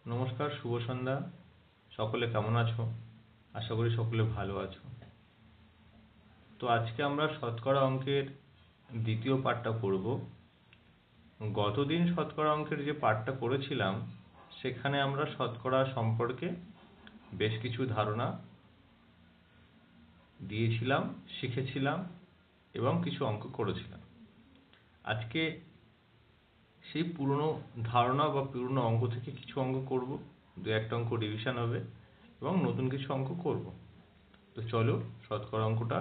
নমস্কার, শুভ সন্ধ্যা। সকলে কেমন আছো? আশা করি সকলে ভালো আছো। তো আজকে আমরা শতকরা অঙ্কের দ্বিতীয় পার্টটা করব। গতদিন শতকরা অঙ্কের যে পার্টটা করেছিলাম সেখানে আমরা শতকরা সম্পর্কে বেশ কিছু ধারণা দিয়েছিলাম, শিখেছিলাম এবং কিছু অঙ্ক করেছিলাম। আজকে সেই পুরনো ধারণা বা পুরনো অঙ্ক থেকে কিছু অঙ্ক করব, দু একটা অঙ্ক রিভিশন হবে এবং নতুন কিছু অঙ্ক করব। তো চলো শতকরা অঙ্কটা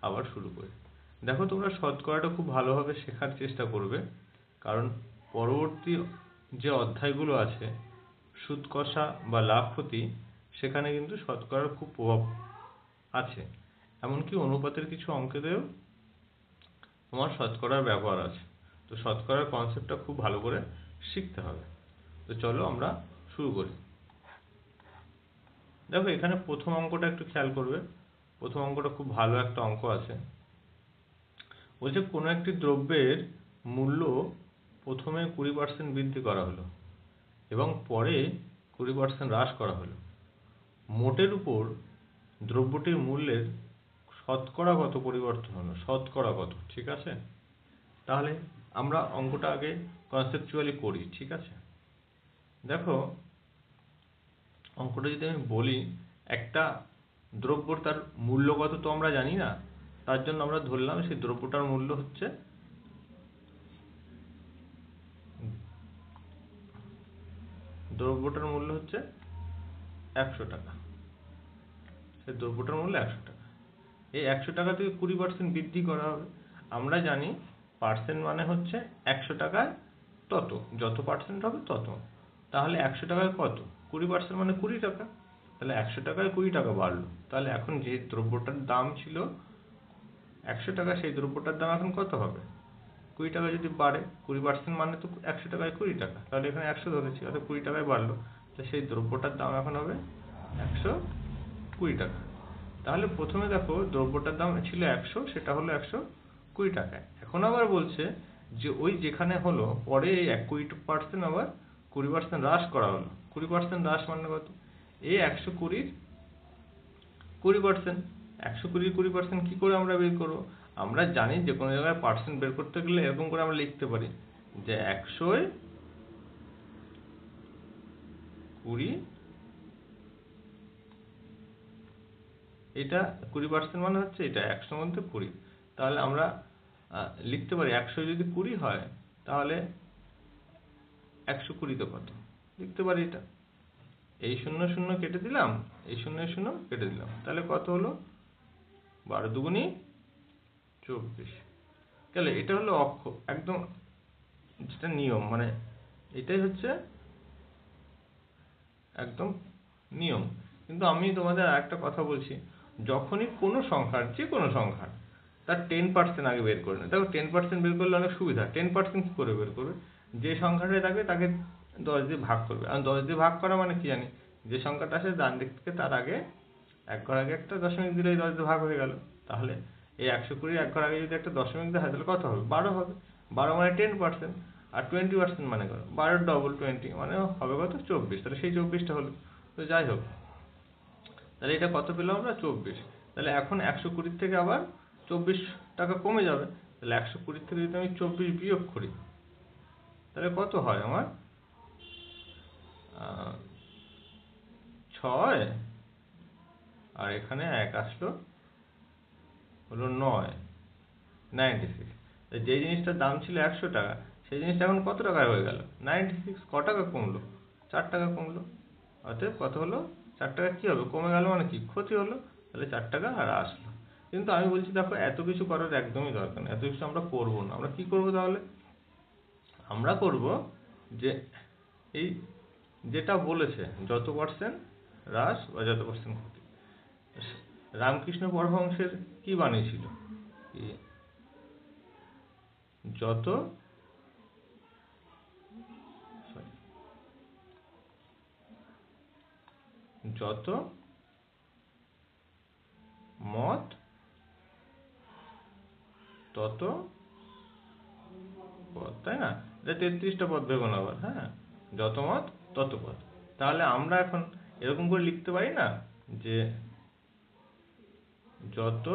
আবার শুরু করি। দেখো, তোমরা শতকরাটা খুব ভালোভাবে শেখার চেষ্টা করবে, কারণ পরবর্তী যে অধ্যায়গুলো আছে সুদ কষা বা লাভ ক্ষতি, সেখানে কিন্তু শতকরার খুব প্রভাব আছে। এমনকি অনুপাতের কিছু অঙ্কেতেও তোমার শতকরার ব্যবহার আছে। তো শতকরার কনসেপ্টটা খুব ভালো করে শিখতে হবে। তো চলো আমরা শুরু করি। দেখো, এখানে প্রথম অঙ্কটা একটু খেয়াল করবে। প্রথম অঙ্কটা খুব ভালো একটা অঙ্ক আছে। বলছে কোনো একটি দ্রব্যের মূল্য প্রথমে 20% বৃদ্ধি করা হলো এবং পরে 20% হ্রাস করা হলো। মোটের উপর দ্রব্যটির মূল্যের শতকরা কত পরিবর্তন হলো? শতকরা কত? ঠিক আছে, তাহলে আমরা অঙ্কটা আগে কনসেপচুয়ালি করি। ঠিক আছে, দেখো, অঙ্কটা যদি আমি বলি, একটা দ্রব্যর তার মূল্য কত তো আমরা জানি না। তার জন্য আমরা ধরলাম সেই দ্রব্যটার মূল্য হচ্ছে দ্রব্যটার মূল্য হচ্ছে 100 টাকা। সেই দ্রব্যটার মূল্য 100 টাকা। এই 100 টাকা থেকে 20% বৃদ্ধি করা হবে। আমরা জানি পার্সেন্ট মানে হচ্ছে 100 টাকায় তত, যত পার্সেন্ট হবে তত। তাহলে 100 টাকায় কত? 20% মানে 20 টাকা। তাহলে 100 টাকায় 20 টাকা বাড়লো। তাহলে এখন যে দ্রব্যটার দাম ছিল 100 টাকা, সেই দ্রব্যটার দাম এখন কত হবে? 20 টাকা যদি বাড়ে, 20% মানে তো 100 টাকায় 20 টাকা। তাহলে এখানে 100 ধরেছি, অর্থাৎ 20 টাকায় বাড়লো। তো সেই দ্রব্যটার দাম এখন হবে 120 টাকা। তাহলে প্রথমে দেখো, দ্রব্যটার দাম ছিল 100, সেটা হলো 120 টাকায়। এখন আবার বলছে যে ওই যেখানে হলো পরে 20% আবার 20% হ্রাস করা হলো। 20% হ্রাস মানে কত? এই 120-র 20%। 120-র 20% কি করে আমরা বের করবো? আমরা জানি যে কোনো জায়গায় পার্সেন্ট বের করতে গেলে এরকম করে আমরা লিখতে পারি যে 100-এ 20, এটা 20% মানে হচ্ছে এটা 100 মধ্যে 20। তাহলে আমরা লিখতে পারি 100 যদি 20 হয় তাহলে 120 তে কত লিখতে পারি। এটা এই 0 0 কেটে দিলাম, এই 0 0 কেটে দিলাম, তাহলে কত হলো? 12 দুগুণী 24। তাহলে এটা হলো অক্ষ, একদম যেটা নিয়ম, মানে এটাই হচ্ছে একদম নিয়ম। কিন্তু আমি তোমাদের আরেকটা কথা বলছি, যখনই কোনো সংখ্যার, যে কোনো সংখ্যার, তার 10% আগে বের করে নেয়। দেখো, 10% বের করলে অনেক সুবিধা। 10% কি করে বের করবে? যে সংখ্যাটাই থাকবে তাকে 10 দিয়ে ভাগ করবে। আর 10 দিয়ে ভাগ করা মানে কি জানি? যে সংখ্যাটা আসে ডান দিক থেকে তার আগে এক ঘর আগে একটা দশমিক দিলেই 10 দিয়ে ভাগ হয়ে গেল। তাহলে এই 120 এক ঘর আগে যদি একটা দশমিক দেওয়া হয় তাহলে কত হবে? 12 হবে। 12 মানে 10%। আর 20% মানে কত? 12 ডবল 20 মানে হবে কত? 24। তাহলে সেই 24টা হলো। তো যাই হোক, তাহলে এটা কত পেলাম আমরা? 24। তাহলে এখন 120 থেকে আবার 24 টাকা কমে যাবে। তাহলে 120 থেকে যদি আমি 24 বিয়োগ করি তাহলে কত হয় আমার? 6, আর এখানে 1 আসলো, হলো 9, 96। যে জিনিসটার দাম ছিল 100 টাকা, সেই জিনিসটা এখন কত টাকায় হয়ে গেল? 96। ক টাকা কমলো? 4 টাকা কমলো। অতএব কত হলো? 4 টাকা কি হবে? কমে গেল মানে কি? ক্ষতি হলো। তাহলে 4 টাকা আর আসলো। কিন্তু আমি বলছি, দেখো, এত কিছু করার একদমই দরকার নেই। এত কিছু আমরা করবো না। আমরা কি করবো তাহলে? আমরা করব যে এই যেটা বলেছে, যত পার্সেন্ট হ্রাস বা যত পার্সেন্ট ক্ষতি। রামকৃষ্ণ পরমহংসের কি বাণী ছিল? যত যত মত তত পথ, তাই না? এটা 33টা পথ ভেবো না আবার। হ্যাঁ, যত মত তত পথ। তাহলে আমরা এখন এরকম করে লিখতে পারি না যে যত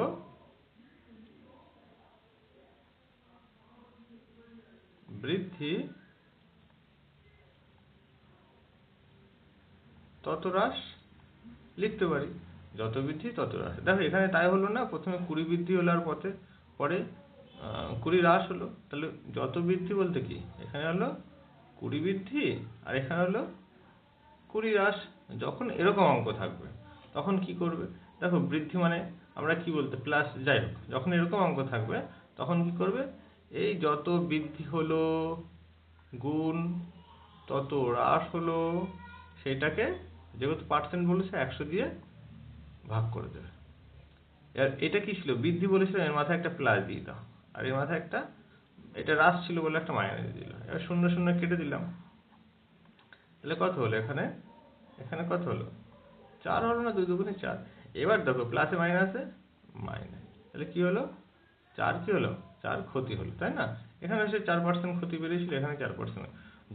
বৃদ্ধি তত হ্রাস, লিখতে পারি যত বৃদ্ধি তত হ্রাস। দেখো এখানে তাই হলো না, প্রথমে 20 বৃদ্ধি হলো আর পরে 20 হ্রাস হলো। তাহলে যত বৃদ্ধি বলতে কি, এখানে হলো 20 বৃদ্ধি আর এখানে হলো 20 হ্রাস। যখন এরকম অঙ্ক থাকবে তখন কি করবে, দেখো বৃদ্ধি মানে আমরা কি বলতে প্লাস, যাই হোক যখন এরকম অঙ্ক থাকবে তখন কি করবে, এই যত বৃদ্ধি হলো গুণ তত হ্রাস হলো, সেটাকে যেহেতু পার্সেন্ট বলেছে 100 দিয়ে ভাগ করে দেবে। আর এটা কি ছিল, বৃদ্ধি বলেছিল, এর মাথায় একটা প্লাস দিয়ে দাও, আর এর মাথায় একটা, এটা হ্রাস ছিল বলে একটা মাইনাস দিয়ে দিল। এবার শূন্য শূন্য কেটে দিলাম, তাহলে কত হলো, এখানে কত হলো, 4 হলো না, 2 দুগুণে 4। এবার দেখো প্লাসে মাইনাসে মাইনাস, তাহলে কি হলো, 4 কি হলো, 4 ক্ষতি হলো, তাই না? এখানে এসে 4% ক্ষতি বেরিয়েছিল, এখানে 4%।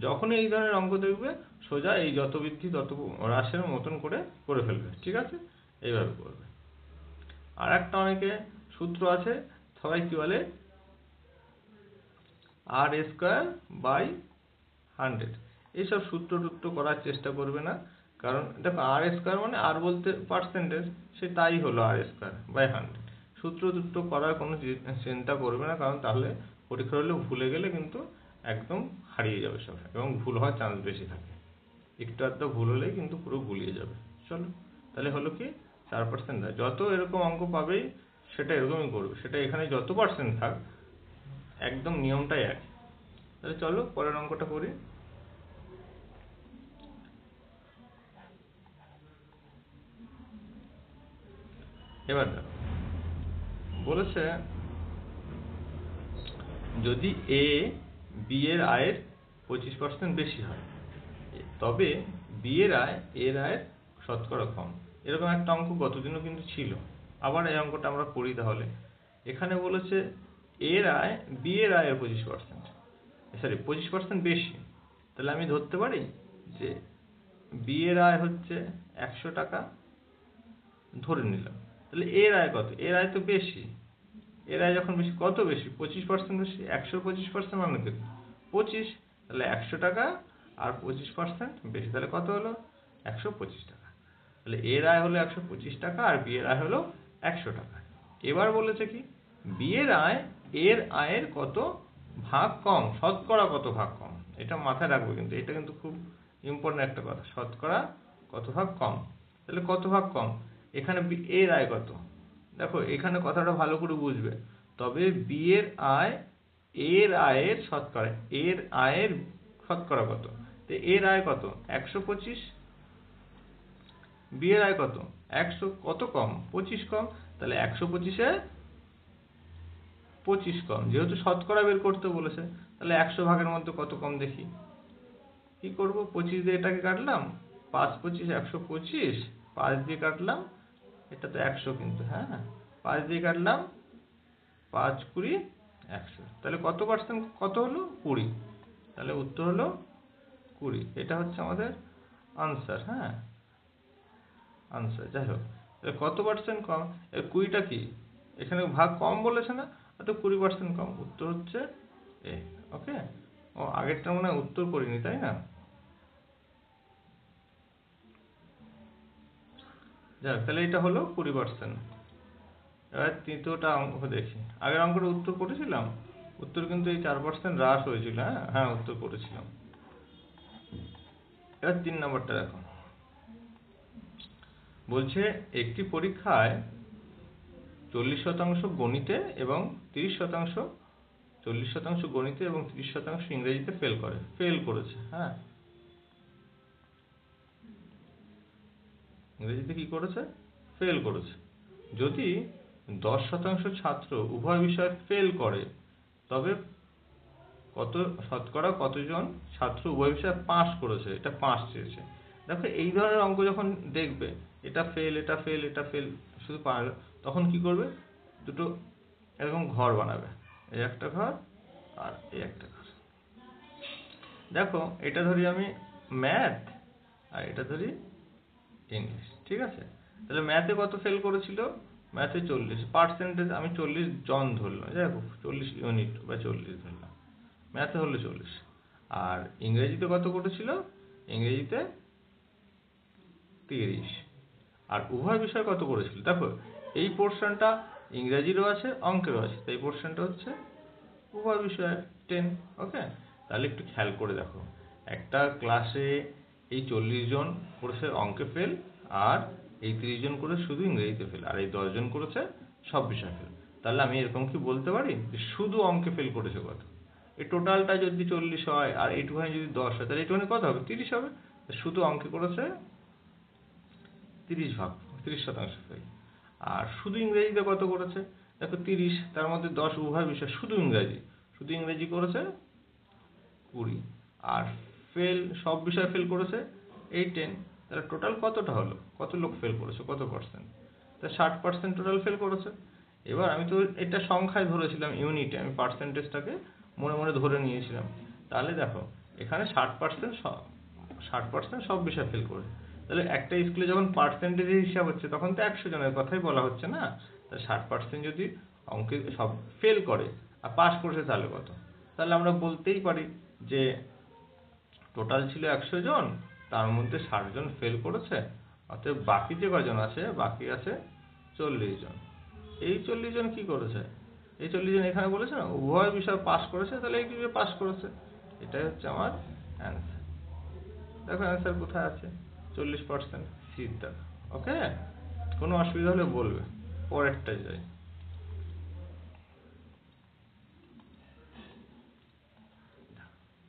যখনই এই ধরনের অঙ্ক দেখবে সোজা এই যত বৃদ্ধি তত হ্রাসের মতন করে ফেলবে, ঠিক আছে? এইভাবে করবে। আর একটা অনেকে সূত্র আছে, সবাই কি বলে, r²/100। এইসব সূত্র টুত্র করার চেষ্টা করবে না, কারণ দেখো r² মানে r বলতে পার্সেন্টেজ, সে তাই হলো r²/100। সূত্র টুত্র করার কোনো চিন্তা করবে না, কারণ তাহলে পরীক্ষা হলে ভুলে গেলে কিন্তু একদম হারিয়ে যাবে সব, এবং ভুল হওয়ার চান্স বেশি থাকে। একটু আধটু ভুল হলেই কিন্তু পুরো গুলিয়ে যাবে। চলো, তাহলে হলো কি 4%। যত এরকম অঙ্ক পাবেই সেটা এরকমই করবে, সেটা এখানে যত পার্সেন্ট থাক, একদম নিয়মটাই এক। তাহলে চলো পরের অঙ্কটা করি। এবার দেখো বলেছে, যদি এ বি এর আয়ের 25% বেশি হয়, তবে বি এর আয় এর আয়ের শতকরা কম। এরকম একটা অঙ্ক গতদিনও কিন্তু ছিল, আবার এই অঙ্কটা আমরা করি। তাহলে এখানে বলেছে এর আয় বি এর আয়ের 25% বেশি। তাহলে আমি ধরতে পারি যে বি এর আয় হচ্ছে 100 টাকা, ধরে নিলাম। তাহলে এর আয় কত, এর আয় তো বেশি, এর আয় যখন বেশি, কত বেশি, 25% বেশি। 100 25% মানে কত, 25। তাহলে 100 টাকা আর 25% বেশি, তাহলে কত হলো, 125 টাকা। তাহলে এর আয় হলো 125 টাকা আর বি এর আয় হলো 100 টাকা। এবার বলেছে কি, বি এর আয় এর আয়ের কত ভাগ কম, শতকরা কত ভাগ কম। এটা মাথায় রাখবো, কিন্তু এটা কিন্তু খুব ইম্পর্টেন্ট একটা কথা, শতকরা কত ভাগ কম। তাহলে কত ভাগ কম, এখানে এর আয় কত, দেখো এখানে কথাটা ভালো করে বুঝবে। তবে বি এর আয় এর আয়ের শতকরা, এর আয়ের শতকরা কত, তো এর আয় কত, 125, বি এর আয় কত, 100, কত কম, 25 কম। তাহলে 125-এ 25 কম, যেহেতু শতকরা বের করতে বলেছে, তাহলে 100 ভাগের মধ্যে কত কম দেখি। কি করব, 25 দিয়ে এটাকে কাটলাম, 5 25 125, 5 দিয়ে কাটলাম, এটা তো 100 কিন্তু, হ্যাঁ 5 দিয়ে কাটলাম, 5 20 100। তাহলে কত পার্সেন্ট, কত হলো, 20। তাহলে উত্তর হলো 20। এটা হচ্ছে আমাদের আনসার, হ্যাঁ আনসার। যাই হোক, তাহলে কত পার্সেন্ট কম, এর 20টা কি, এখানে ভাগ কম বলেছে না, তো 20% কম। উত্তর হচ্ছে এ। ওকে, ও আগেরটা মনে হয় উত্তর করিনি, তাই না? যাই হোক, তাহলে এটা হলো 20%। এবার তৃতীয়টা অঙ্ক দেখি। আগের অঙ্কটা উত্তর করেছিলাম, উত্তর কিন্তু এই 4% হ্রাস হয়েছিল, হ্যাঁ উত্তর করেছিলাম। এবার 3 নম্বরটা দেখো, বলছে একটি পরীক্ষায় 40% গণিতে এবং 30%, 40% গণিতে এবং 30% ইংরেজিতে ফেল করেছে, হ্যাঁ ইংরেজিতে কি করেছে, ফেল করেছে। যদি 10% ছাত্র উভয় বিষয়ে ফেল করে, তবে শতকরা কতজন ছাত্র উভয় বিষয়ে পাস করেছে, এটা পাস চেয়েছে। দেখো এই ধরনের অঙ্ক যখন দেখবে, এটা ফেল এটা ফেল এটা ফেল শুধু পারবে, তখন কি করবে, দুটো এরকম ঘর বানাবে, এই একটা ঘর আর এই একটা ঘর। দেখো এটা ধরি আমি ম্যাথ, আর এটা ধরি ইংলিশ, ঠিক আছে? তাহলে ম্যাথে কত ফেল করেছিল? ম্যাথে 40, পার্সেন্টেজ আমি 40 জন ধরলাম, যাই হোক 40 ইউনিট বা 40 ধরলাম, ম্যাথে হলো 40। আর ইংরেজিতে কত করেছিল? ইংরেজিতে 30। আর উভয় বিষয় কত করেছিল? দেখো এই পোর্শনটা ইংরেজিরও আছে, অঙ্কেরও আছে, তাই পোর্শনটা হচ্ছে উভয় বিষয়ে 10। ওকে, তাহলে একটু খেয়াল করে দেখো, একটা ক্লাসে এই 40 জন করেছে অঙ্কে ফেল, আর এই 30 জন করে শুধু ইংরেজিতে ফেল, আর এই 10 জন করেছে সব বিষয় ফেল। তাহলে আমি এরকম কি বলতে পারি যে শুধু অঙ্কে ফেল করেছে কত? এই টোটালটা যদি 40 হয় আর এইটুখানি যদি 10 হয়, তাহলে এইটুখানি কত হবে? 30 হবে। শুধু অঙ্কে করেছে 30% ফেল। আর শুধু ইংরেজিতে কত করেছে? দেখো 30, তার মধ্যে 10 উভয় বিষয়, শুধু ইংরেজি করেছে 20। আর ফেল সব বিষয় ফেল করেছে এই 10। তাহলে টোটাল কতটা হলো? কত লোক ফেল করেছে? কত পার্সেন্ট? তা 60% টোটাল ফেল করেছে। এবার আমি তো এটা সংখ্যায় ধরেছিলাম, ইউনিটে আমি পার্সেন্টেজটাকে মনে মনে ধরে নিয়েছিলাম। তাহলে দেখো এখানে 60% সব বিষয় ফেল করেছে। তাহলে একটা স্কুলে যখন পার্সেন্টেজের হিসাব হচ্ছে তখন তো 100 জনের কথাই বলা হচ্ছে না। তাহলে 60% যদি অঙ্কে সব ফেল করে আর পাস করেছে তাহলে কত? তাহলে আমরা বলতেই পারি যে টোটাল ছিল 100 জন, তার মধ্যে 60 জন ফেল করেছে, অতএব বাকি যে কজন আছে, বাকি আছে 40 জন। এই 40 জন কি করেছে? এই 40 জন এখানে বলেছে না উভয় বিষয় পাস করেছে, তাহলে এই বিষয়ে পাস করেছে। এটাই হচ্ছে আমার অ্যান্সার। দেখো অ্যান্সার কোথায় আছে? 40% সিট দেখো। ওকে, কোনো অসুবিধা হলে বলবে। পরেরটায় যাই।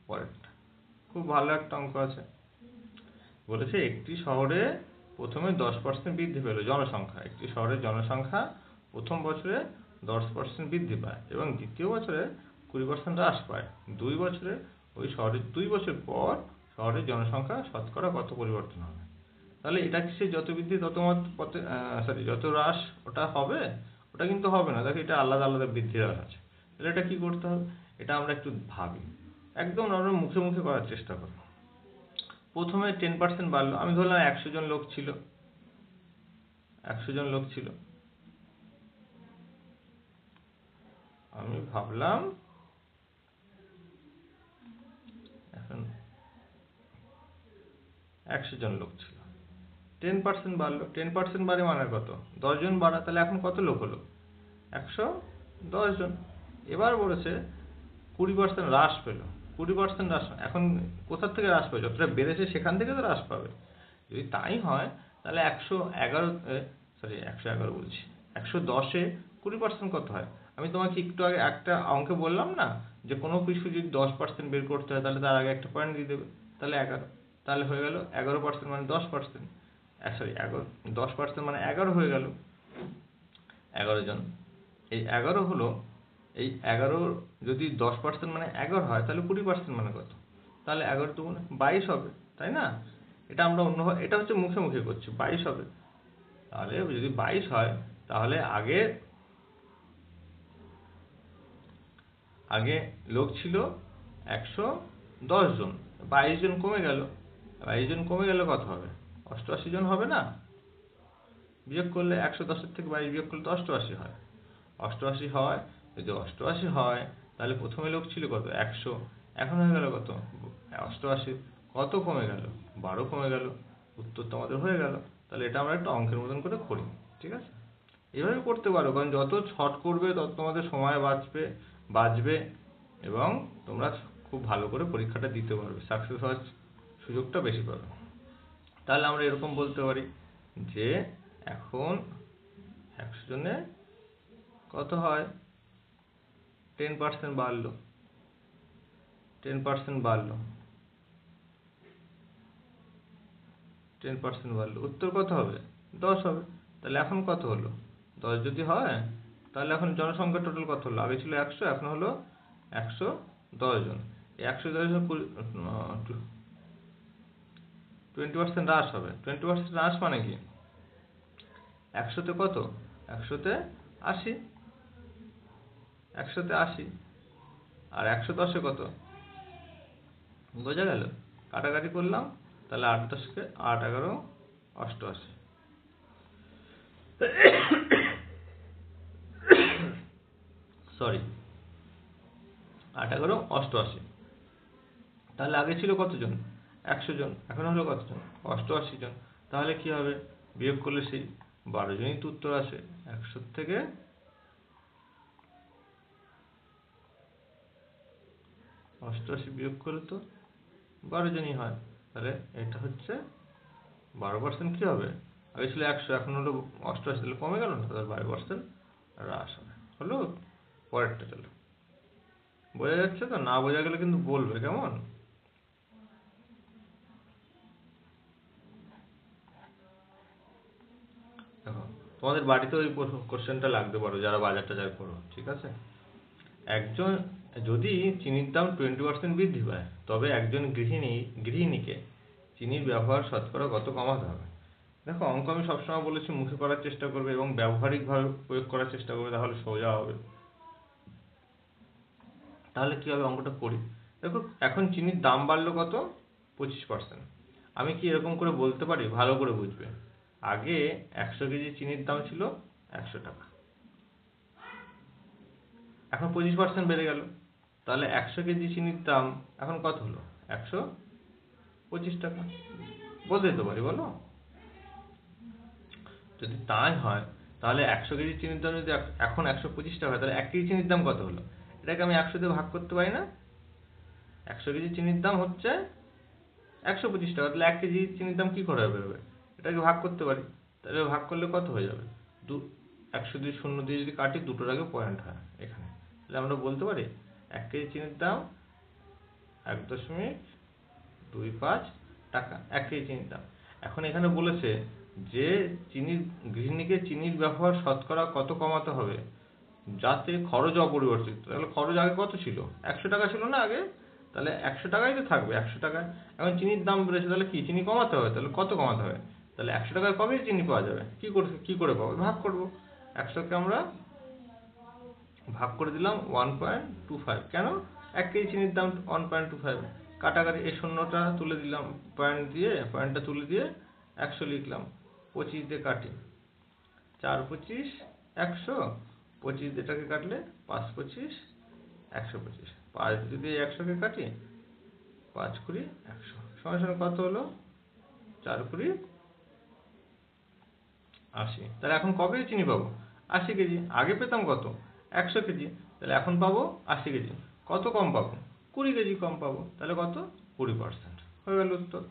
পরেরটা খুব ভালো একটা অঙ্ক আছে। বলেছে একটি শহরে প্রথমে 10% বৃদ্ধি পেল জনসংখ্যা। একটি শহরের জনসংখ্যা প্রথম বছরে 10% বৃদ্ধি পায় এবং দ্বিতীয় বছরে 20% হ্রাস পায়। 2 বছরে ওই শহরের 2 বছর পর শহরের জনসংখ্যা শতকরা কত পরিবর্তন হবে? তাহলে এটা কি সে যত বৃদ্ধি তত যত হ্রাস ওটা হবে? ওটা কিন্তু হবে না। দেখো এটা আলাদা আলাদা বৃদ্ধি হ্রাস আছে। তাহলে এটা কি করতে হবে? এটা আমরা একটু ভাবি, একদম নরমাল মুখে মুখে করার চেষ্টা করো। প্রথমে 10% বাড়লো, আমি ধরলাম 100 জন লোক ছিল, 100 জন লোক ছিল, আমি ভাবলাম এখন 100 জন লোক ছিল, 10% বাড়লো। 10% বাড়ে মানে কত? 10 জন বাড়া, তাহলে এখন কত লোক হলো? 110 জন। এবার বলেছে 20% হ্রাস পেল। 20% হ্রাস, এখন কোথার থেকে হ্রাস পাবে? যতটা বেড়েছে সেখান থেকে তো হ্রাস পাবে। যদি তাই হয় তাহলে 111 বলছি, 110-এ 20% কত হয়? আমি তোমাকে একটু আগে একটা অঙ্কে বললাম না যে কোনো কিছু যদি 10% বের করতে হয় তাহলে তার আগে একটা পয়েন্ট দিয়ে দেবে, তাহলে 11। তাহলে হয়ে গেল 11% মানে 10%, 10% মানে 11 হয়ে গেল, 11 জন। এই 11 হলো, এই 11 যদি 10% মানে 11 হয় তাহলে 20% মানে কত? তাহলে 11 দুগুণে 22 হবে, তাই না? এটা আমরা অন্যভাবে, এটা হচ্ছে মুখে মুখে করছি, 22 হবে। তাহলে যদি 22 হয় তাহলে আগে লোক ছিল 110 জন, 22 জন কমে গেল। 22 জন কমে গেলে কত হবে? 88 জন হবে না? বিয়োগ করলে 110-এর থেকে 22 বিয়োগ করলে তো 88 হয়। 88 হয়, যদি 88 হয় তাহলে প্রথমে লোক ছিল কত? 100, এখন হয়ে গেল কত? 88। কত কমে গেল? 12 কমে গেল। উত্তর তো আমাদের হয়ে গেল। তাহলে এটা আমরা একটা অঙ্কের মতন করে করি, ঠিক আছে? এভাবে করতে পারো, কারণ যত শর্ট করবে তত তোমাদের সময় বাঁচবে এবং তোমরা খুব ভালো করে পরীক্ষাটা দিতে পারবে, সাকসেস হওয়ার সুযোগটা বেশি পাবে। তাহলে আমরা এরকম বলতে পারি যে এখন 100 জনে কত হয়? 10% বাড়লো, 10% বাড়লো, 10% বাড়লো, উত্তর কত হবে? 10 হবে। তাহলে এখন কত হলো? 10 যদি হয় তাহলে এখন জনসংখ্যা টোটাল কত হলো? আগে ছিল 100, এখন হলো 110 জন। এই 110 জন 20% হ্রাস হবে। 20% হ্রাস মানে কি? 100-তে কত? 100-তে 80, 100-তে 80, আর 110-এ কত? বোঝা গেল? কাটাকাটি করলাম, তাহলে 8 10 8 11 88, সরি 8 11 88। তাহলে আগে ছিল কতজন? 100 জন, এখন হলো কতজন? 88 জন। তাহলে কি হবে? বিয়োগ করলে সেই 12 জনই তো উত্তর আসে। 100 থেকে 88 বিয়োগ করলে তো 12 জনই হয়। তাহলে এটা হচ্ছে 12% কি হবে? আগে ছিল 100, এখন হলো 88, তাহলে কমে গেল না? তাহলে 12% হ্রাস হবে। হলো? পরেরটা চলো। বোঝা যাচ্ছে তো? না বোঝা গেলে কিন্তু বলবে, কেমন? দেখো, তোমাদের বাড়িতে ওই কোশ্চেনটা লাগতে পারো যারা বাজার টাজার করো, ঠিক আছে? একজন যদি চিনির দাম 20% বৃদ্ধি পায়, তবে একজন গৃহিণীকে চিনির ব্যবহার শতকরা কত কমাতে হবে? দেখো, অঙ্ক আমি সবসময় বলেছি মুখে করার চেষ্টা করবে এবং ব্যবহারিকভাবে প্রয়োগ করার চেষ্টা করবে, তাহলে সোজা হবে। তাহলে কি হবে, অঙ্কটা করি। দেখো, এখন চিনির দাম বাড়লো কত? 25%। আমি কি এরকম করে বলতে পারি? ভালো করে বুঝবে। আগে 100 কেজি চিনির দাম ছিল 100 টাকা, এখন 25% বেড়ে গেল। তাহলে 100 কেজি চিনির দাম এখন কত হলো? 125 টাকা। বলতে তো পারি, বলো? যদি তাই হয়, তাহলে 100 কেজি চিনির দাম যদি এখন 125 টাকা হয়, তাহলে 1 কেজি চিনির দাম কত হলো? এটাকে আমি 100 দিয়ে ভাগ করতে পারি না? 100 কেজি চিনির দাম হচ্ছে 125 টাকা, তাহলে 1 কেজি চিনির দাম কি করে বেরোবে? এটাকে ভাগ করতে পারি। তাহলে ভাগ করলে কত হয়ে যাবে? 100 দিয়ে 0 দিয়ে যদি কাটি, দুটোর আগে পয়েন্ট হয় এখানে, তাহলে আমরা বলতে পারি 1 কেজি চিনির দাম 1.25 টাকা, 1 কেজি চিনির দাম। এখন এখানে বলেছে যে গৃহিণীকে চিনির ব্যবহার শতকরা কত কমাতে হবে যাতে খরচ অপরিবর্তিত। তাহলে খরচ আগে কত ছিল? 100 টাকা ছিল না আগে? তাহলে 100 টাকাই তো থাকবে, 100 টাকায়। এখন চিনির দাম বেড়েছে, তাহলে কি চিনি কমাতে হবে? তাহলে কত কমাতে হবে? তাহলে 100 টাকায় কবে চিনি পাওয়া যাবে? কি করে পাবো? ভাগ করবো। 100কে আমরা ভাগ করে দিলাম 1.25। কেন? 1 কেজি চিনির দাম 1.25। কাটাকাটি, এই শূন্যটা তুলে দিলাম, পয়েন্টটা তুলে দিয়ে 100 লিখলাম। 25 দিয়ে কাটি, 4 25 100, 25 দিয়ে এটাকে কাটলে 5 25 125, 5 দিয়ে 100কে কাটি, 5 20 100 সমান সমান কত হলো? 4 20 80। তাহলে এখন কবে চিনি পাবো? 80 কেজি। আগে পেতাম কত? 100 কেজি। তাহলে এখন পাবো 80 কেজি। কত কম পাবো? 20 কেজি কম পাবো। তাহলে কত? 20%। হয়ে গেল উত্তর।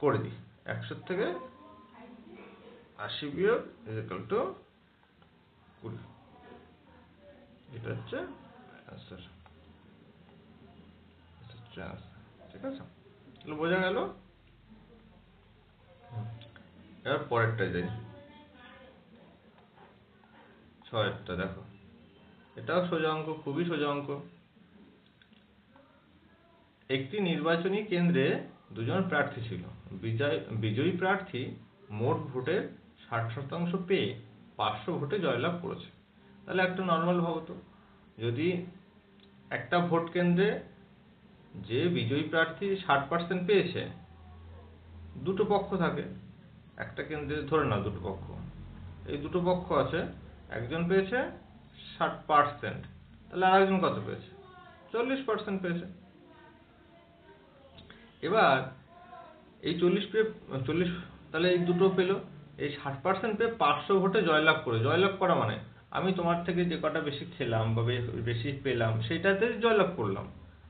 করে দিই। 100 থেকে 80 বিয়োগ = 20। এটা হচ্ছে অ্যান্সার। ঠিক আছে? তাহলে বোঝা গেল? এবার পরেরটা যাই। 6টা দেখো, এটাও সোজা অঙ্ক, খুবই সোজা অঙ্ক। একটি নির্বাচনী কেন্দ্রে দুজন প্রার্থী ছিল। বিজয়ী প্রার্থী মোট ভোটের 60% পেয়ে 500 ভোটে জয়লাভ করেছে। তাহলে একটা নর্মাল ভাবো তো, যদি একটা ভোট কেন্দ্রে যে বিজয়ী প্রার্থী 60% পেয়েছে, দুটো পক্ষ থাকে একটা কেন্দ্রে, ধরে নাও দুটো পক্ষ। এই দুটো পক্ষ আছে, একজন পেয়েছে 60%, তাহলে আরেকজন কত পেয়েছে? 40% পেয়েছে। এবার এই 40 তাহলে এই দুটো পেলো, এই 60% পেয়ে 500 ভোটে জয়লাভ করা মানে আমি তোমার থেকে যে কটা বেশি খেলাম বা বেশি পেলাম সেটাতে জয়লাভ করলাম।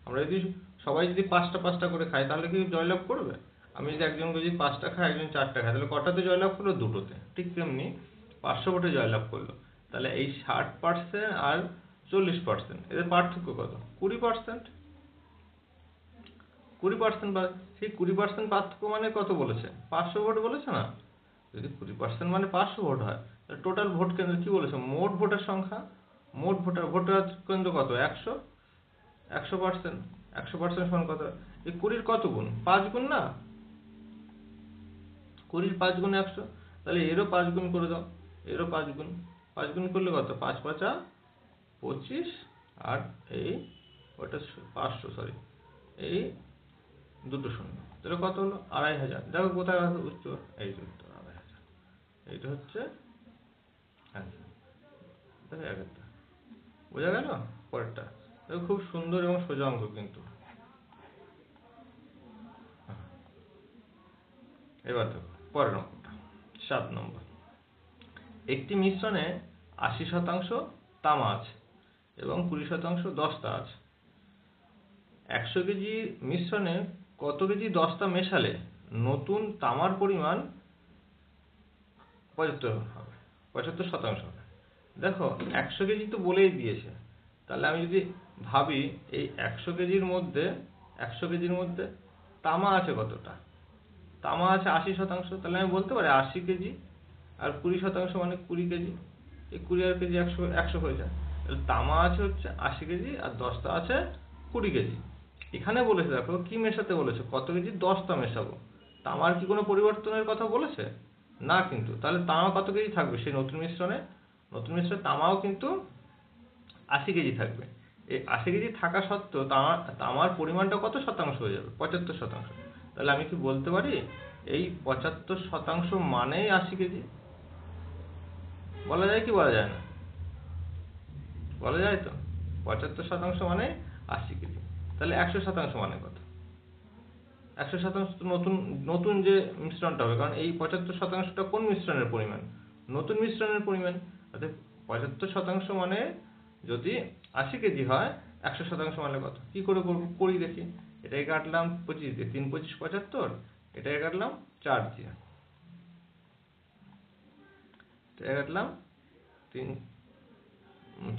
আমরা যদি সবাই যদি 5টা করে খাই, তাহলে কি জয়লাভ করবে? আমি যদি একজন যদি 5টা খায়, একজন 4টা খায়, তাহলে কটাতে জয়লাভ করলো? দুটোতে। ঠিক তেমনি 500 ভোটে জয়লাভ করলো। তাহলে এই 60% আর 40% এদের পার্থক্য কত? 20%। 20%, বা সেই 20% পার্থক্য মানে কত বলেছে? 500 ভোট বলেছে না? যদি 20% মানে 500 ভোট হয়, তাহলে টোটাল ভোট কেন্দ্র কি বলেছে? মোট ভোটের সংখ্যা। ভোটার কেন্দ্র কত? 100। 100%, 100% সমান কত? এই 20 কত গুণ? 5 গুণ না? 20 5 গুণ 100। তাহলে এরও 5 গুণ করে দাও, এরও 5 গুণ। 5 গুণ করলে কত? 5 5 25, আর এই ওটা 500, সরি এই দুটো শূন্য, তাহলে কত হলো? 2500। দেখো কোথায় আছে উত্তর, এই যে উত্তর 2500। এইটা হচ্ছে অ্যান্সার। দেখো একটা বোঝা গেল। পরেরটা দেখো, খুব সুন্দর এবং সোজা অঙ্ক কিন্তু। এবার দেখো পরের অঙ্কটা, 7 নম্বর। একটি মিশ্রণে 80% তামা আছে এবং 20% দস্তা আছে। 100 কেজি মিশ্রণে কত কেজি দস্তা মেশালে নতুন তামার পরিমাণ 75% হবে? দেখো 100 কেজি তো বলেই দিয়েছে, তাহলে আমি যদি ভাবি এই 100 কেজির মধ্যে তামা আছে কতটা? তামা আছে 80%, তাহলে আমি বলতে পারি 80 কেজি আর 20% মানে 20 কেজি। এই 20 আর কেজি 100 হয়ে যায়। তাহলে তামা আছে হচ্ছে 80 কেজি আর দস্তা আছে 20 কেজি। এখানে বলেছে দেখো কি মেশাতে বলেছে, কত কেজি দস্তা মেশাবো। তামার কি কোনো পরিবর্তনের কথা বলেছে? না কিন্তু। তাহলে তামা কত কেজি থাকবে সেই নতুন মিশ্রণে? নতুন মিশ্রণে তামাও কিন্তু 80 কেজি থাকবে। এই 80 কেজি থাকা সত্ত্বেও তামার পরিমাণটা কত শতাংশ হয়ে যাবে? 75%। তাহলে আমি কি বলতে পারি এই 75% মানেই 80 কেজি? বলা যায় কি বলা যায় না? বলা যায় তো। 75% মানে 80 কেজি। তাহলে 100% মানে কত? 100% তো নতুন নতুন যে মিশ্রণটা হবে, কারণ এই 75%টা কোন মিশ্রণের পরিমাণ? নতুন মিশ্রণের পরিমাণ। অর্থাৎ 75% মানে যদি 80 কেজি হয়, 100% মানে কত? কি করে করবো, করি দেখি। এটাকে কাটলাম 25 দিয়ে, 3 25 75। এটাকে কাটলাম 4 দিয়ে, এটাকে কাটলাম 3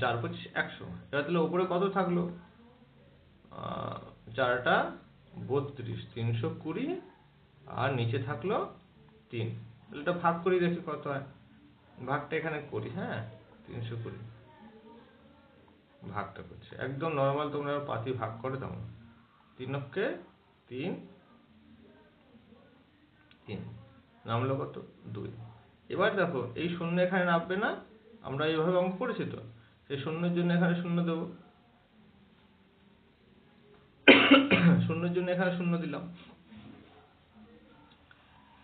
4 25 100। এবার তাহলে উপরে কত থাকলো? 4টা 32, 320 আর নিচে থাকলো 3। তাহলে এটা ভাগ করি দেখি কত হয়। ভাগটা এখানে করি, হ্যাঁ 320 ভাগটা করছি একদম নর্মাল, তোমরা পাতি ভাগ করে দাও। 3 অক্ষে 3, 3 নামলো কত? 2। এবার দেখো এই শূন্য এখানে নামবে না, আমরা এইভাবে অঙ্ক করেছি তো, সেই শূন্যের জন্য এখানে শূন্য দেবো। শূন্যের জন্য এখানে শূন্য দিলাম।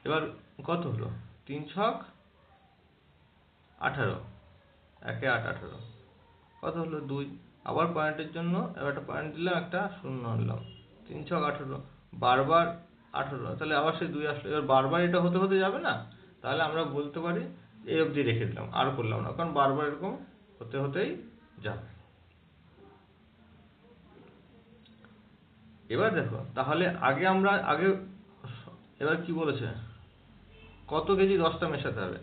এবার কত হলো? 3 ছক 18, 1 8 18। কত হলো? 2। আবার পয়েন্টের জন্য এবার একটা পয়েন্ট দিলাম, একটা শূন্য আনলাম। 3 ছক 18, বারবার 18, তাহলে আবার সেই 2 আসলো। এবার বারবার এটা হতে হতে যাবে না, তাহলে আমরা বলতে পারি এই অবধি রেখে দিলাম, আর করলাম না, কারণ বারবার এরকম হতে হতেই যাবে। এবার দেখো তাহলে এবার কি বলেছে, কত কেজি দস্তা মেশাতে হবে।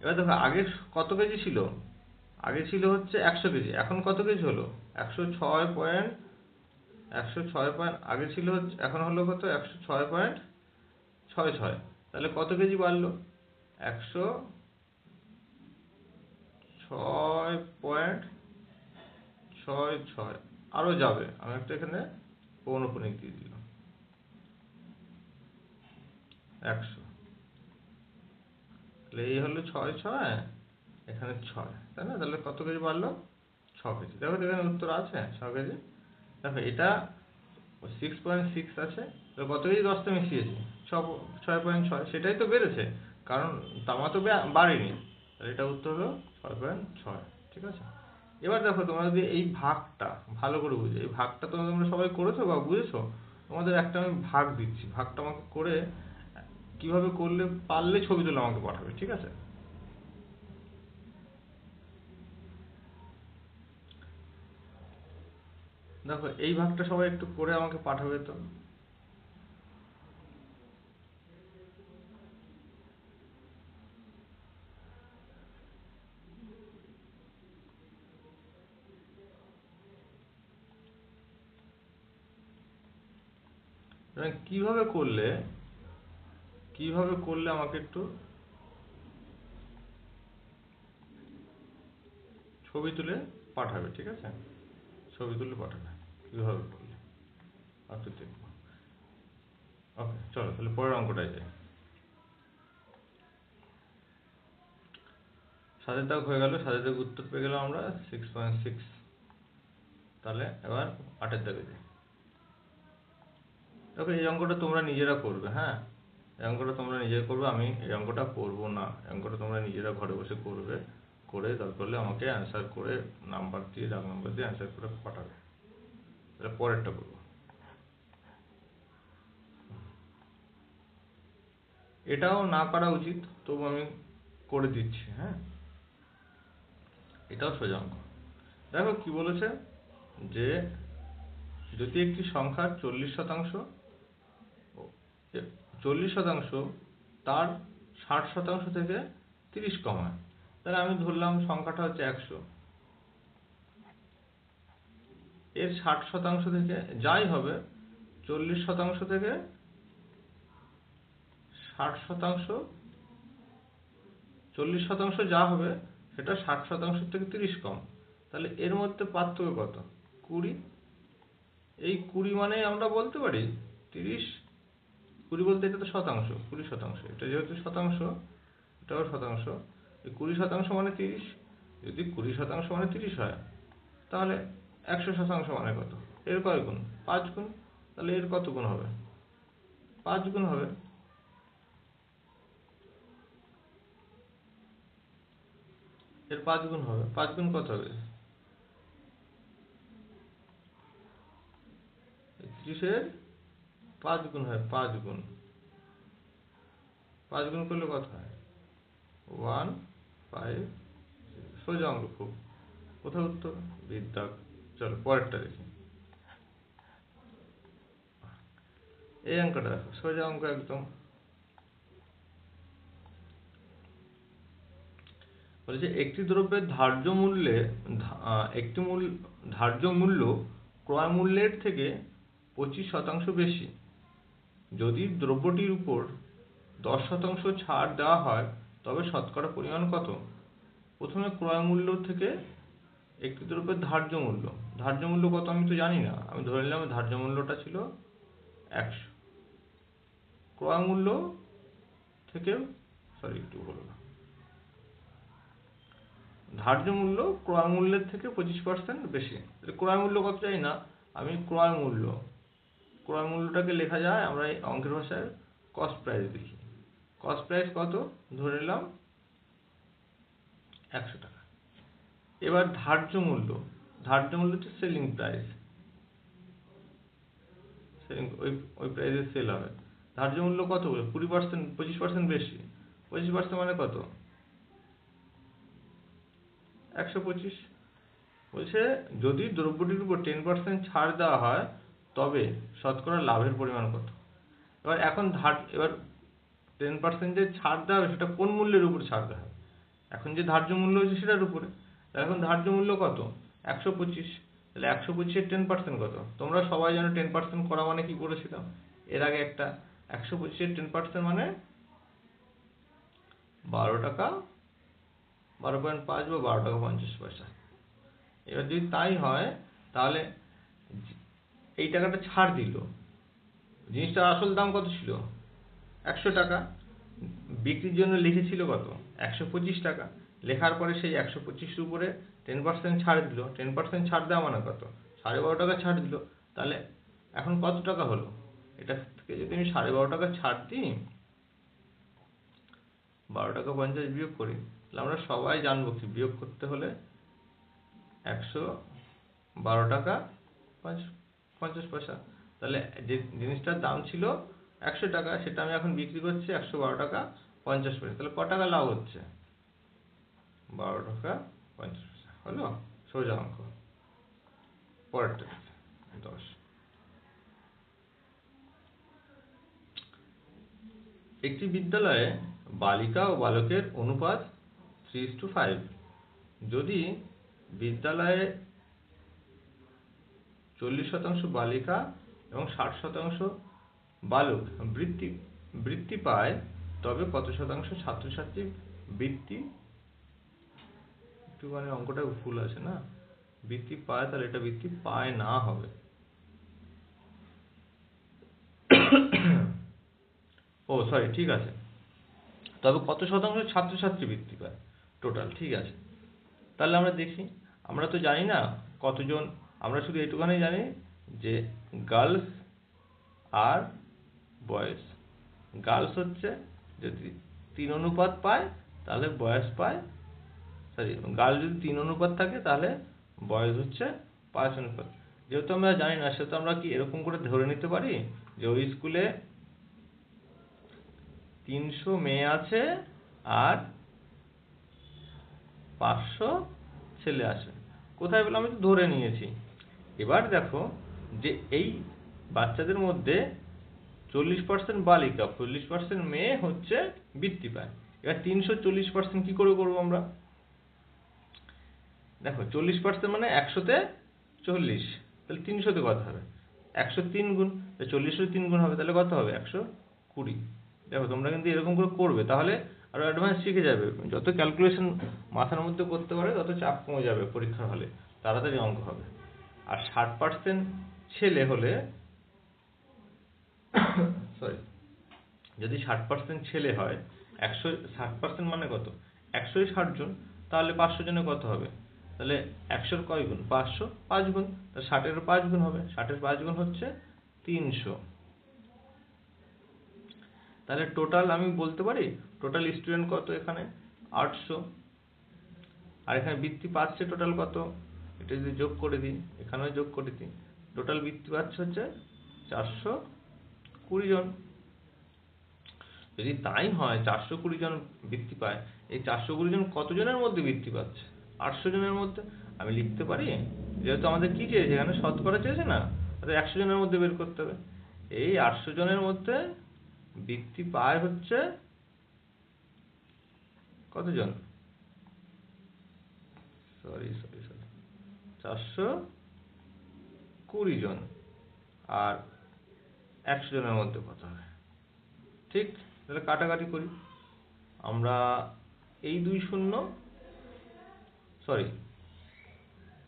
এবার দেখো আগে কত কেজি ছিল? আগে ছিল হচ্ছে 100 কেজি, এখন কত কেজি হলো? 106 আগে ছিল হচ্ছে, এখন হলো কত? 106.66। তাহলে কত কেজি বাড়লো? 106.66 আরো যাবে। আমি একটা এখানে পৌনঃপুনিক দিয়ে দিলাম 100। তাহলে এই হলো 6.6, এখানে 6, তাই না? তাহলে কত কেজি বাড়লো? 6 কেজি। দেখো এখানে উত্তর আছে 6 কেজি। দেখো এটা 6.6 আছে, তো কত কেজি দস্তা মিশিয়েছি? 6.6, সেটাই তো বেড়েছে, কারণ তামা তো বাড়েনি। তাহলে এটা উত্তর হলো 6.6। ঠিক আছে। এবার দেখো তোমরা যদি এই ভাগটা ভালো করে বুঝো, এই ভাগটা তোমরা সবাই করেছো বা বুঝেছো? তোমাদের একটা আমি ভাগ দিচ্ছি, ভাগটা আমাকে করে কিভাবে করলে পারলে ছবি তুলে আমাকে পাঠাবে, ঠিক আছে? দেখো এই ভাগটা সবাই একটু করে আমাকে পাঠাবে তো। মানে কিভাবে করলে আমাকে একটু ছবি তুলে পাঠাবে, ঠিক আছে? ছবি তুলে পাঠাবে কিভাবে করলে, আচ্ছা দেখবো। ওকে চলো তাহলে পরের অঙ্কটায় যাই। 7 দাগ হয়ে গেল, 7 দাগ উত্তর পেয়ে গেলাম আমরা 6.6। তাহলে এবার 8 দাগে যাই। দেখো এই অঙ্কটা তোমরা নিজেরা করবে, হ্যাঁ এই অঙ্কটা তোমরা নিজেরা করবে, আমি এই অঙ্কটা করবো না। এই অঙ্কটা তোমরা নিজেরা ঘরে বসে করবে, করে দরকার হলে আমাকে অ্যান্সার করে নাম্বার দিয়ে দাগ নাম্বার দিয়ে অ্যান্সার করে পাঠাবে। তাহলে পরেরটা করবো। এটাও না করা উচিত, তবু আমি করে দিচ্ছি। হ্যাঁ, এটাও সোজা অঙ্ক। দেখো কি বলেছে, যে যদি একটি সংখ্যার 40% তার 60% থেকে 30 কমায়, তাহলে আমি ধরলাম সংখ্যাটা হচ্ছে 100, এর 60% থেকে যাই হবে 40% থেকে 60%, 40% যা হবে সেটা 60% থেকে 30 কম, তাহলে এর মধ্যে পার্থক্য কত? 20। এই 20 মানে আমরা বলতে পারি 30, 20 বলতে এটা তো শতাংশ, 20%, এটা যেহেতু শতাংশ এটাও শতাংশ, এই 20% মানে 30, যদি 20% মানে 30 হয়, তাহলে 100% মানে কত? এর কয় গুণ? 5 গুণ। তাহলে এর কত গুণ হবে? 5 গুণ হবে। এর 5 গুণ হবে। 5 গুণ কত হবে? 30-এর 5 গুণ হয়, 5 গুণ। 5 গুণ করলে কত হয়? 150। সোজা অঙ্ক খুব। কোথায় উত্তর? বিদ্যা। চলো পরেরটা দেখি। এই অঙ্কটা দেখো, সোজা অঙ্ক একদম। বলছে একটি দ্রব্যের ধার্য মূল্য ক্রয় মূল্যের থেকে 25% বেশি। যদি দ্রব্যটির উপর 10% ছাড় দেওয়া হয় তবে শতকরা পরিমাণ কত? প্রথমে ক্রয় মূল্য থেকে একটি দ্রব্যের ধার্য মূল্য কত আমি তো জানি না, আমি ধরে নিলাম ধার্য মূল্যটা ছিল 100। ক্রয় মূল্য থেকে ধার্য মূল্য ক্রয় মূল্যের থেকে 25% বেশি। ক্রয় মূল্য কত জানি না, আমি ক্রয় মূল্যটাকে লেখা যায় আমরা এই অঙ্কের ভাষায় কস্ট প্রাইস দেখি। কস্ট প্রাইস কত? ধরে নিলাম 100 টাকা। এবার ধার্য মূল্য হচ্ছে সেলিং প্রাইস, ওই প্রাইসে সেল হবে। ধার্য মূল্য কত? 25% বেশি। 25% মানে কত? 125। বলছে যদি দ্রব্যটির উপর 10% ছাড় দেওয়া হয় তবে শতকরা লাভের পরিমাণ কত? এবার 10% যে ছাড় দেওয়া হবে সেটা কোন মূল্যের উপর ছাড় দেওয়া হবে? এখন যে ধার্য মূল্য হচ্ছে সেটার উপরে। এখন ধার্য মূল্য কত? 125। তাহলে 125-এর 10% কত? তোমরা সবাই জানো 10% করা মানে কি করেছিলাম এর আগে একটা। 125-এর 10% মানে 12 টাকা, 12.5 বা 12 টাকা 50 পয়সা। এবার যদি তাই হয় তাহলে এই টাকাটা ছাড় দিল, জিনিসটার আসল দাম কত ছিল? 100 টাকা। বিক্রির জন্য লিখেছিল কত? 125 টাকা। লেখার পরে সেই 125-এর উপরে 10% ছাড় দিল। 10% ছাড় দেওয়া মানে কত? 12.5 টাকা ছাড় দিল। তাহলে এখন কত টাকা হলো? এটা থেকে যদি আমি 12.5 টাকা ছাড় দিই, 12 টাকা 50 বিয়োগ করি, তাহলে আমরা সবাই জানবো কি বিয়োগ করতে হলে 112 টাকা 50 পয়সা। তাহলে যে জিনিসটার দাম ছিল 100 টাকা সেটা আমি এখন বিক্রি করছি 112 টাকা 50 পয়সা। তাহলে ক টাকা লাভ হচ্ছে? 12 টাকা 50 পয়সা। হলো সোজা অঙ্ক। পরেরটা 10। একটি বিদ্যালয়ে বালিকা ও বালকের অনুপাত 3:5। যদি বিদ্যালয়ে 40% বালিকা এবং 60% বালক বৃত্তি পায় তবে কত শতাংশ ছাত্রছাত্রী বৃত্তি, একটুখানি অঙ্কটা ভুল আছে না, বৃত্তি পায়, তাহলে এটা বৃত্তি পায় না হবে। ঠিক আছে, তবে কত শতাংশ ছাত্রছাত্রী বৃত্তি পায় টোটাল, ঠিক আছে। তাহলে আমরা দেখি, আমরা তো জানি না কতজন, আমরা শুধু এটুখানি জানি যে গার্লস আর বয়স। গার্লস হচ্ছে যদি 3 অনুপাত পায় তাহলে বয়স পায়, সরি গার্ল যদি 3 অনুপাত থাকে তাহলে বয়স হচ্ছে 5 অনুপাত। যেহেতু আমরা জানি না সেহেতু আমরা কি এরকম করে ধরে নিতে পারি যে ওই স্কুলে 300 মেয়ে আছে আর 500 ছেলে আছে। কোথায় পেলাম? আমি তো ধরে নিয়েছি। এবার দেখো যে এই বাচ্চাদের মধ্যে 40% বালিকা, 40% মেয়ে হচ্ছে বৃত্তি পায়। এবার 340% কি করে করবো আমরা? দেখো 40% মানে 100-তে 40, তাহলে 300-তে কত হবে? 103 গুণ, 40-এর 3 গুণ হবে, তাহলে কত হবে? 120। দেখো তোমরা কিন্তু এরকম করে করবে, তাহলে আরো অ্যাডভান্স শিখে যাবে। যত ক্যালকুলেশন মাথার মধ্যে করতে পারে তত চাপ কমে যাবে পরীক্ষার হলে, তাড়াতাড়ি অঙ্ক হবে। আর 60% ছেলে হলে সরি, যদি 60% ছেলে হয়, 60% মানে কত? 160 জন, তাহলে 500 জনে কত হবে? তাহলে 100-র কয় গুণ? 500, 5 গুণ, তাহলে 60-এর 5 গুণ হবে। 60-এর 5 গুণ হচ্ছে 300। তাহলে টোটাল আমি বলতে পারি টোটাল স্টুডেন্ট কত এখানে? 800। আর এখানে বৃত্তি পাচ্ছে টোটাল কত? এটা যদি যোগ করে দিই, এখানেও যোগ করে দিই, টোটাল বৃত্তি পাচ্ছে হচ্ছে 420 জন। যদি তাই হয় 420 জন বৃত্তি পায়, এই 420 জন কতজনের মধ্যে বৃত্তি পাচ্ছে? 800 জনের মধ্যে। আমি লিখতে পারি, যেহেতু আমাদের কি চেয়েছে এখানে, শতকরা চেয়েছে না, তাহলে 100 জনের মধ্যে বের করতে হবে। এই 800 জনের মধ্যে বৃত্তি পায় হচ্ছে কতজন? সরি 420 জন। আর 100 জনের মধ্যে কত হবে? ঠিক, তাহলে কাটাকাটি করি আমরা। এই 2 শূন্য, সরি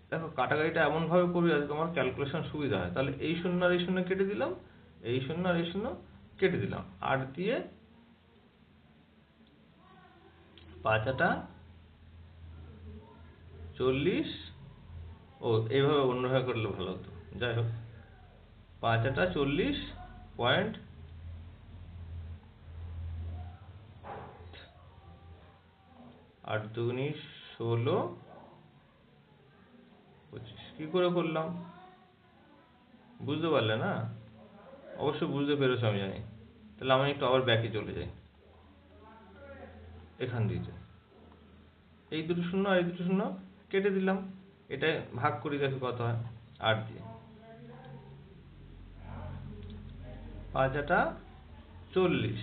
দেখো কাটাকাটিটা এমন ভাবে করবে যাতে তোমার ক্যালকুলেশন সুবিধা হয়। তাহলে এই শূন্য আর এই শূন্য কেটে দিলাম, এই শূন্য আর এই শূন্য কেটে দিলাম, 8 দিয়ে 5 40। ও এইভাবে অন্যভাবে করলে ভালো হতো, যাই হোক 5 40 পয়েন্ট 8 দুগুনি 16 25। কি করে করলাম বুঝতে পারলে না? অবশ্যই বুঝতে পেরেছো আমি জানি। তাহলে আমি একটু আবার ব্যাকে চলে যাই, এখান দিয়ে এই দুটো শূন্য আর এই দুটো শূন্য কেটে দিলাম, এটা ভাগ করি, দেখো কত হয়? 8 দিয়ে 5 40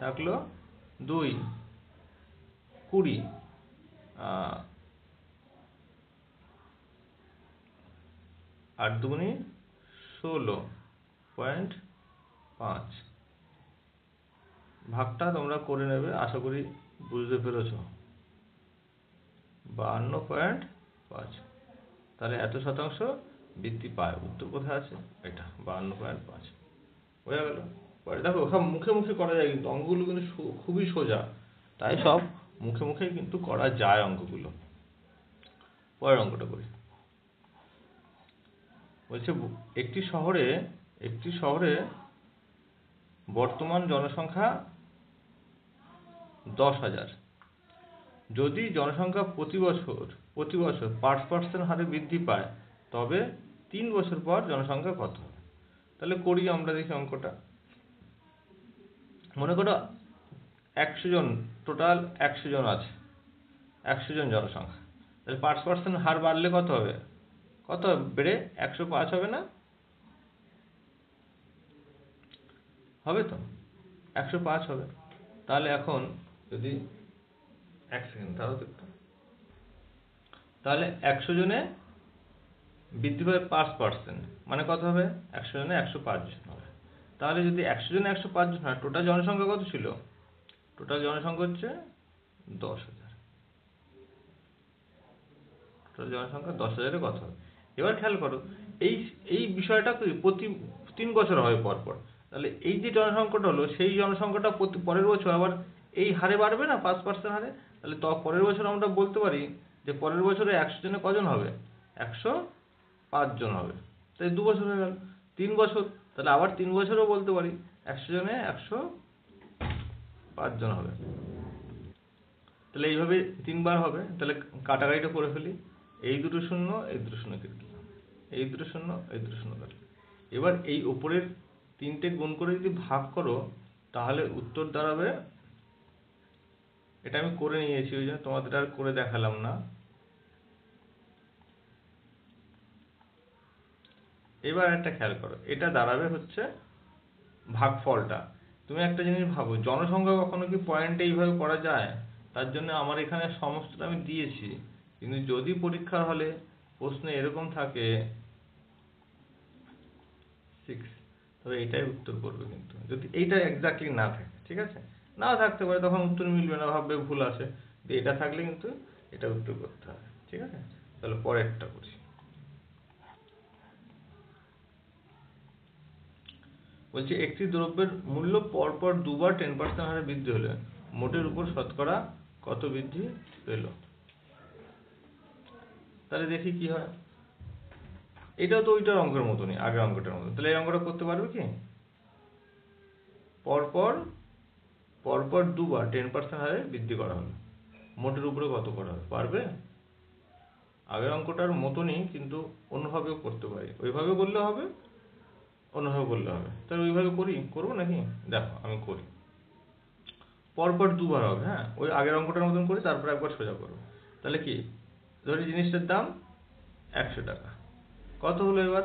থাকলো 2 20, 8 দুগুনি 16.5। ভাগটা তোমরা করে নেবে, আশা করি বুঝতে পেরেছো। 52.5। তাহলে এত শতাংশ বৃত্তি পায়। উত্তর কোথায় আছে? এটা 52.5 হয়ে গেল। পরে দেখো সব মুখে মুখে করা যায়, কিন্তু অঙ্কগুলো কিন্তু খুবই সোজা, তাই সব মুখে মুখে কিন্তু করা যায় অঙ্কগুলো। পরের অঙ্কটা করি। বলছে একটি শহরে বর্তমান জনসংখ্যা 10,000। যদি জনসংখ্যা প্রতি বছর 5% হারে বৃদ্ধি পায়, তবে 3 বছর পর জনসংখ্যা কত হবে? তাহলে করি আমরা, দেখি অঙ্কটা। মনে করো 100 জন, টোটাল 100 জন আছে, 100 জন জনসংখ্যা। তাহলে 5% হার বাড়লে কত হবে? কত বেড়ে 105 হবে না? হবে তো, 105 হবে। তাহলে এখন যদি 1 সেকেন্ড তাহলে 100 জনে বৃদ্ধি পাবে 5%, মানে কত হবে? 100 জনে 105 জন হবে। তাহলে যদি 100 জনে 105 জন হয়, টোটাল জনসংখ্যা কত ছিল? টোটাল জনসংখ্যা হচ্ছে 10,000। টোটাল জনসংখ্যা 10,000-এ কত হবে? এবার খেয়াল করো, এই বিষয়টা প্রতি 3 বছর হবে পর পর। তাহলে এই যে জনসংখ্যাটা হলো, সেই জনসংখ্যাটা পরের বছর আবার এই হারে বাড়বে না, 5% হারে। তাহলে পরের বছর আমরা বলতে পারি যে পরের বছরে 100 জনে কজন হবে? 105 জন হবে। তাই 2 বছর হয়ে গেল। 3 বছর, তাহলে আবার 3 বছরও বলতে পারি 100 জনে 105 জন হবে। তাহলে এইভাবে 3 বার হবে। তাহলে কাটাকাটিটা করে ফেলি, এই দুটো শূন্য এই দুটো শূন্য কেটে দিলাম, এই দুটো শূন্য এই দুটো শূন্য কাটলাম। এবার এই উপরের 3টে গুণ করে যদি ভাগ করো তাহলে উত্তর দাঁড়াবে, এটা আমি করে নিয়েছি ওই জন্য তোমাদের আর করে দেখালাম না। এবার একটা খেয়াল করো, এটা দাঁড়াবে হচ্ছে ভাগফলটা। তুমি একটা জিনিস ভাবো, জনসংখ্যা কখনো কি পয়েন্টে এইভাবে করা যায়? তার জন্য আমার এখানে সমস্তটা আমি দিয়েছি, কিন্তু যদি পরীক্ষার হলে প্রশ্নে এরকম থাকে 6, তবে এটাই উত্তর করবে। কিন্তু যদি এইটা এক্স্যাক্টলি না থাকে, ঠিক আছে, নাও থাকতে পারে, তখন উত্তর মিলবে না, ভাববে ভুল আছে। এটা থাকলে কিন্তু এটা উত্তর করতে হবে, ঠিক আছে। তাহলে পরেরটা করি। বলছি একটি দ্রব্যের মূল্য পরপর দুবার 10% হারে বৃদ্ধি হলে মোটের উপর শতকরা কত বৃদ্ধি পেল? তাহলে দেখি কি হয়। এটাও তো ওইটার অঙ্কের মতনই, আগের অঙ্কটার মতো। তাহলে এই অঙ্কটা করতে পারবে কি? পরপর পরপর দুবার 10% হারে বৃদ্ধি করা হলো, মোটের উপরে কত করা হবে? পারবে? আগের অঙ্কটার মতনই, কিন্তু অন্যভাবেও করতে পারি। ওইভাবে করলে হবে, অন্যভাবে করলে হবে। তাহলে ওইভাবে করবো নাকি? দেখো আমি করি। পরপর দুবার হবে, হ্যাঁ, ওই আগের অঙ্কটার মতন করি, তারপর একবার সোজা করবো। তাহলে কি, ধরি জিনিসটার দাম 100 টাকা, কত হলো এবার?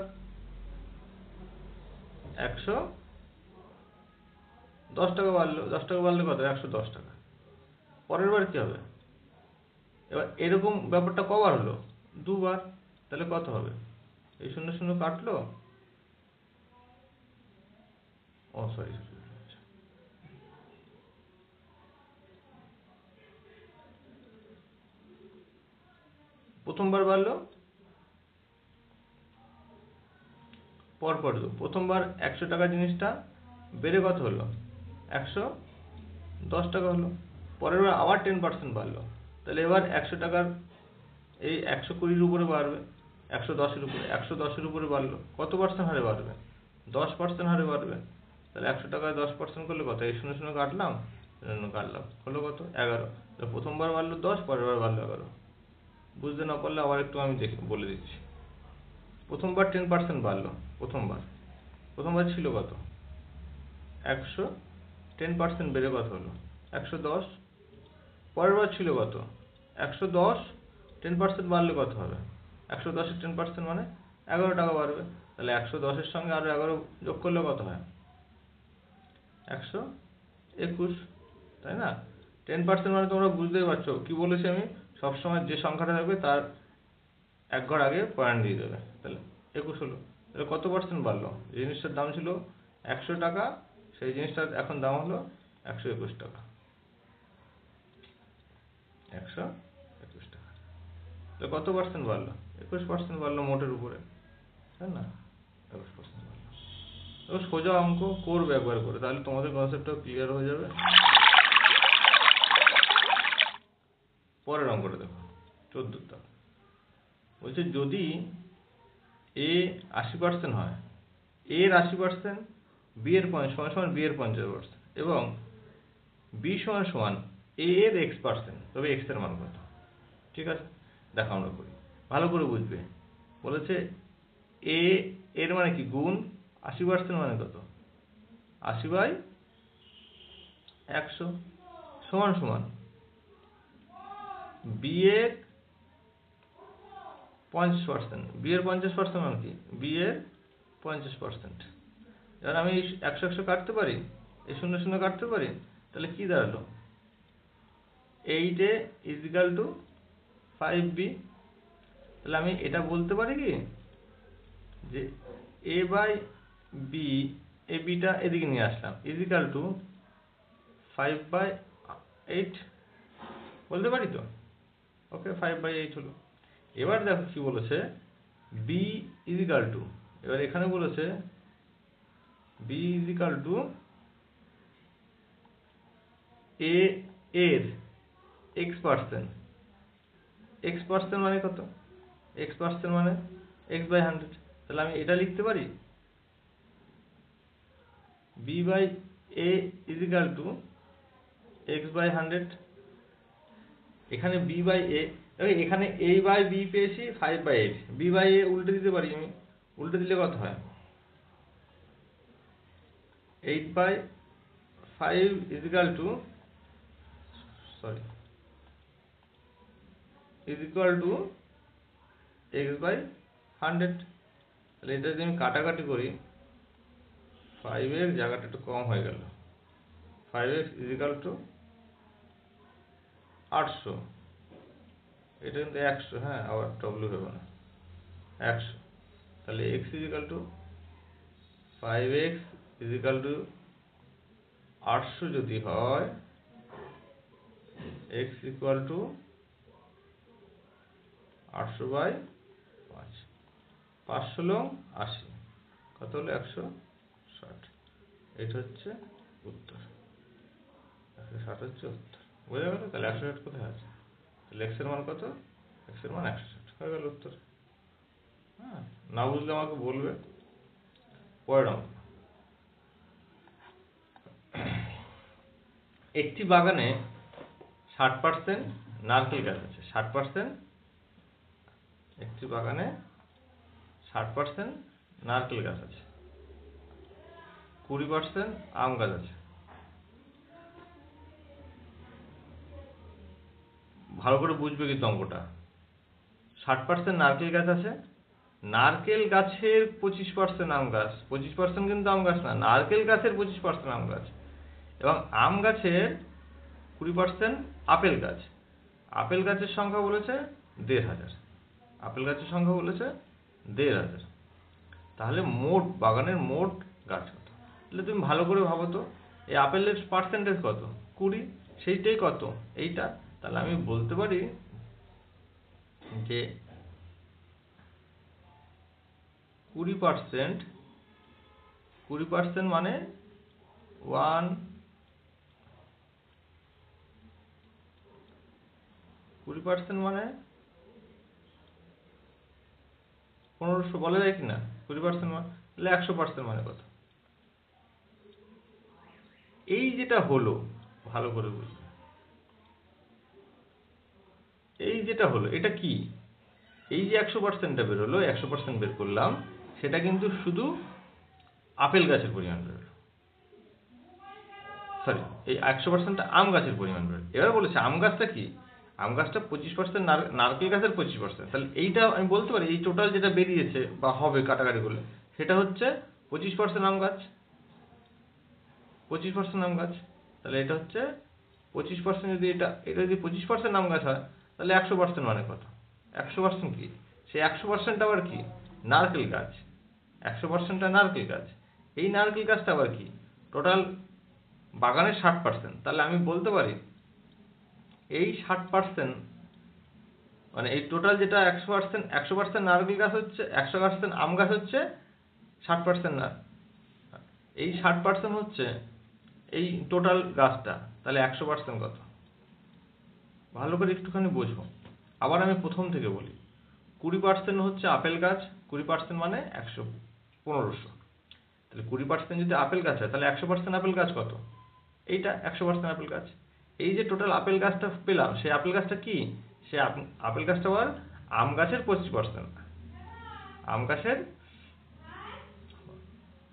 110 টাকা বাড়লো। 10 টাকা বাড়লে কত? 110 টাকা। পরের বার কি হবে? এবার এরকম ব্যাপারটা কবার হলো? দুবার। তাহলে কত হবে? এই শূন্য শূন্য কাটলো, ও সরি, প্রথমবার বাড়লো পরপর প্রথমবার 100 টাকা জিনিসটা বেড়ে কত হলো? 110 টাকা হলো। পরের বার আবার 10% বাড়লো। তাহলে এবার 100 টাকার এই 120-র উপরে বাড়বে, 110-এর উপরে, 110-এর উপরে বাড়লো, কত পার্সেন্ট হারে বাড়বে? 10% হারে বাড়বে। তাহলে 100 টাকায় 10% করলে কত? এই শূন্য শূন্য কাটলাম, কাটলাম, হলো কত? 11। তাহলে প্রথমবার বাড়লো 10, পরের বার বাড়লো 11। বুঝতে না পারলে আবার একটু আমি বলে দিচ্ছি। প্রথমবার 10% বাড়লো, প্রথমবার ছিল কত? 100, 10% বেড়ে কত হলো? 110। পরের বার ছিল কত? 110, 10% বাড়লে কত হবে? 110-এর 10% মানে 11 টাকা বাড়বে। তাহলে 110-এর সঙ্গে আরো 11 যোগ করলে কত হয়? 121, তাই না? 10% মানে তোমরা বুঝতেই পারছো কি বলেছি আমি, সবসময় যে সংখ্যাটা থাকবে তার এক ঘর আগে পয়েন্ট দিয়ে দেবে। তাহলে 21 হলো। তাহলে কত পার্সেন্ট বাড়লো? জিনিসটার দাম ছিল 100 টাকা, সেই জিনিসটার এখন দাম হলো 121 টাকা। 121 টাকা। তাহলে কত পার্সেন্ট বাড়লো? 21% বাড়লো মোটের উপরে, তাই না? 21% বাড়লো। এবার সোজা অঙ্ক করবে একবার করে, তাহলে তোমাদের কনসেপ্টটাও ক্লিয়ার হয়ে যাবে। পরের অঙ্কটা দেখো, 14টা। বলছে যদি এ 80% হয়, এর 80%, বি এর সমান বি এর 50% এবং বি সমান এ এর x%, তবে x এর মান কত? ঠিক আছে, দেখো আমরা করি, ভালো করে বুঝবে। বলেছে এ এর মানে কি? গুণ 80% মানে কত? 80/100 সমান বি এর 50%। বি এর 50% মানে কি? বি এর 50%। এবার আমি 100 কাটতে পারি, এই শূন্য শূন্য কাটতে পারি, তাহলে কি দাঁড়ালো? 8a = 5b। তাহলে আমি এটা বলতে পারি কি যে a/b, এই বিটা এদিকে নিয়ে আসলাম, = 5/8 বলতে পারি তো? ওকে, 5/8 হলো। এবার দেখো কি বলেছে, b = এবার এখানে বলেছে b = a এর x%। x% মানে কত? x% মানে x/100। তাহলে আমি এটা লিখতে পারি B by A is equal to X by 100। এখানে বি বাই এ, এখানে এ বাই বি পেয়েছি 5/8, বি বাই এ উল্টে দিতে পারি আমি, উল্টে দিলে কত হয় 8/5 is equal to X by 100। তাহলে এটা যদি আমি কাটাকাটি করি 5x জায়গাটা একটু কম হয়ে গেল, 5x ইজ ইকাল টু 800, এটা কিন্তু 100, হ্যাঁ আবার ডব্লিউ হবে না 100। তাহলে x is equal two 5x is equal two 800 যদি হয়, x ইকুয়াল টু 800/5, 500 কত হলো 160। এটা হচ্ছে উত্তর, 160 হচ্ছে উত্তর। বোঝা গেল? তাহলে 160 কোথায় আছে? তাহলে x এর মান কত? x এর মান 160 হয়ে গেল উত্তর। হ্যাঁ, না বুঝলে আমাকে বলবে। পরের অঙ্ক, একটি বাগানে 60% নারকেল গাছ আছে। 60%, একটি বাগানে 60% নারকেল গাছ আছে, 20% আম গাছ আছে। ভালো করে বুঝবে কিন্তু অঙ্কটা। 60% নারকেল গাছ আছে, নারকেল গাছের 25% আম গাছ, 25% কিন্তু আম গাছ না, নারকেল গাছের 25% আম গাছ, এবং আম গাছের 20% আপেল গাছ। আপেল গাছের সংখ্যা বলেছে 1500, আপেল গাছের সংখ্যা বলেছে 1500। তাহলে মোট বাগানের মোট গাছ কত? তাহলে তুমি ভালো করে ভাবো তো, এই আপেলের পার্সেন্টেজ কত? 20, সেইটাই কত? এইটা। তাহলে আমি বলতে পারি যে 20% মানে 20% মানে 1500 বলা যায় কিনা? 20% মানে, তাহলে 100% মানে কত? এই যেটা হলো, ভালো করে বুঝবে, এই যেটা হলো এটা কি? এই যে 100%টা বের হলো, 100% বের করলাম, সেটা কিন্তু শুধু আপেল গাছের পরিমাণ বেরোলো, সরি এই 100%টা আম গাছের পরিমাণ বেরোলো। এবার বলেছে আম গাছটা কি? আম গাছটা 25%, নারকেল গাছের 25%। তাহলে এইটা আমি বলতে পারি এই টোটাল যেটা বেরিয়েছে বা হবে কাটাকাটি করলে, সেটা হচ্ছে 25% আম গাছ, 25% আম গাছ। তাহলে এটা হচ্ছে 25%, যদি এটা যদি 25% আম গাছ হয়, তাহলে 100% মানে কত? 100% কি? সেই 100% আবার কি? নারকেল গাছ। 100%টা নারকেল গাছ। এই নারকেল গাছটা আবার কি? টোটাল বাগানের 60%। তাহলে আমি বলতে পারি এই 60%, মানে এই টোটাল যেটা 100% নারকেল গাছ হচ্ছে, 100% আম গাছ হচ্ছে 60% না, এই 60% হচ্ছে এই টোটাল গাছটা। তাহলে 100% কত? ভালো করে একটুখানি বোঝো। আবার আমি প্রথম থেকে বলি, 20% হচ্ছে আপেল গাছ, 20% মানে 1500। তাহলে 20% যদি আপেল গাছ হয়, তাহলে 100% আপেল গাছ কত? এইটা 100% আপেল গাছ। এই যে টোটাল আপেল গাছটা পেলাম, সেই আপেল গাছটা কি? সে আপেল গাছটা আবার আম গাছের 25%, আম গাছের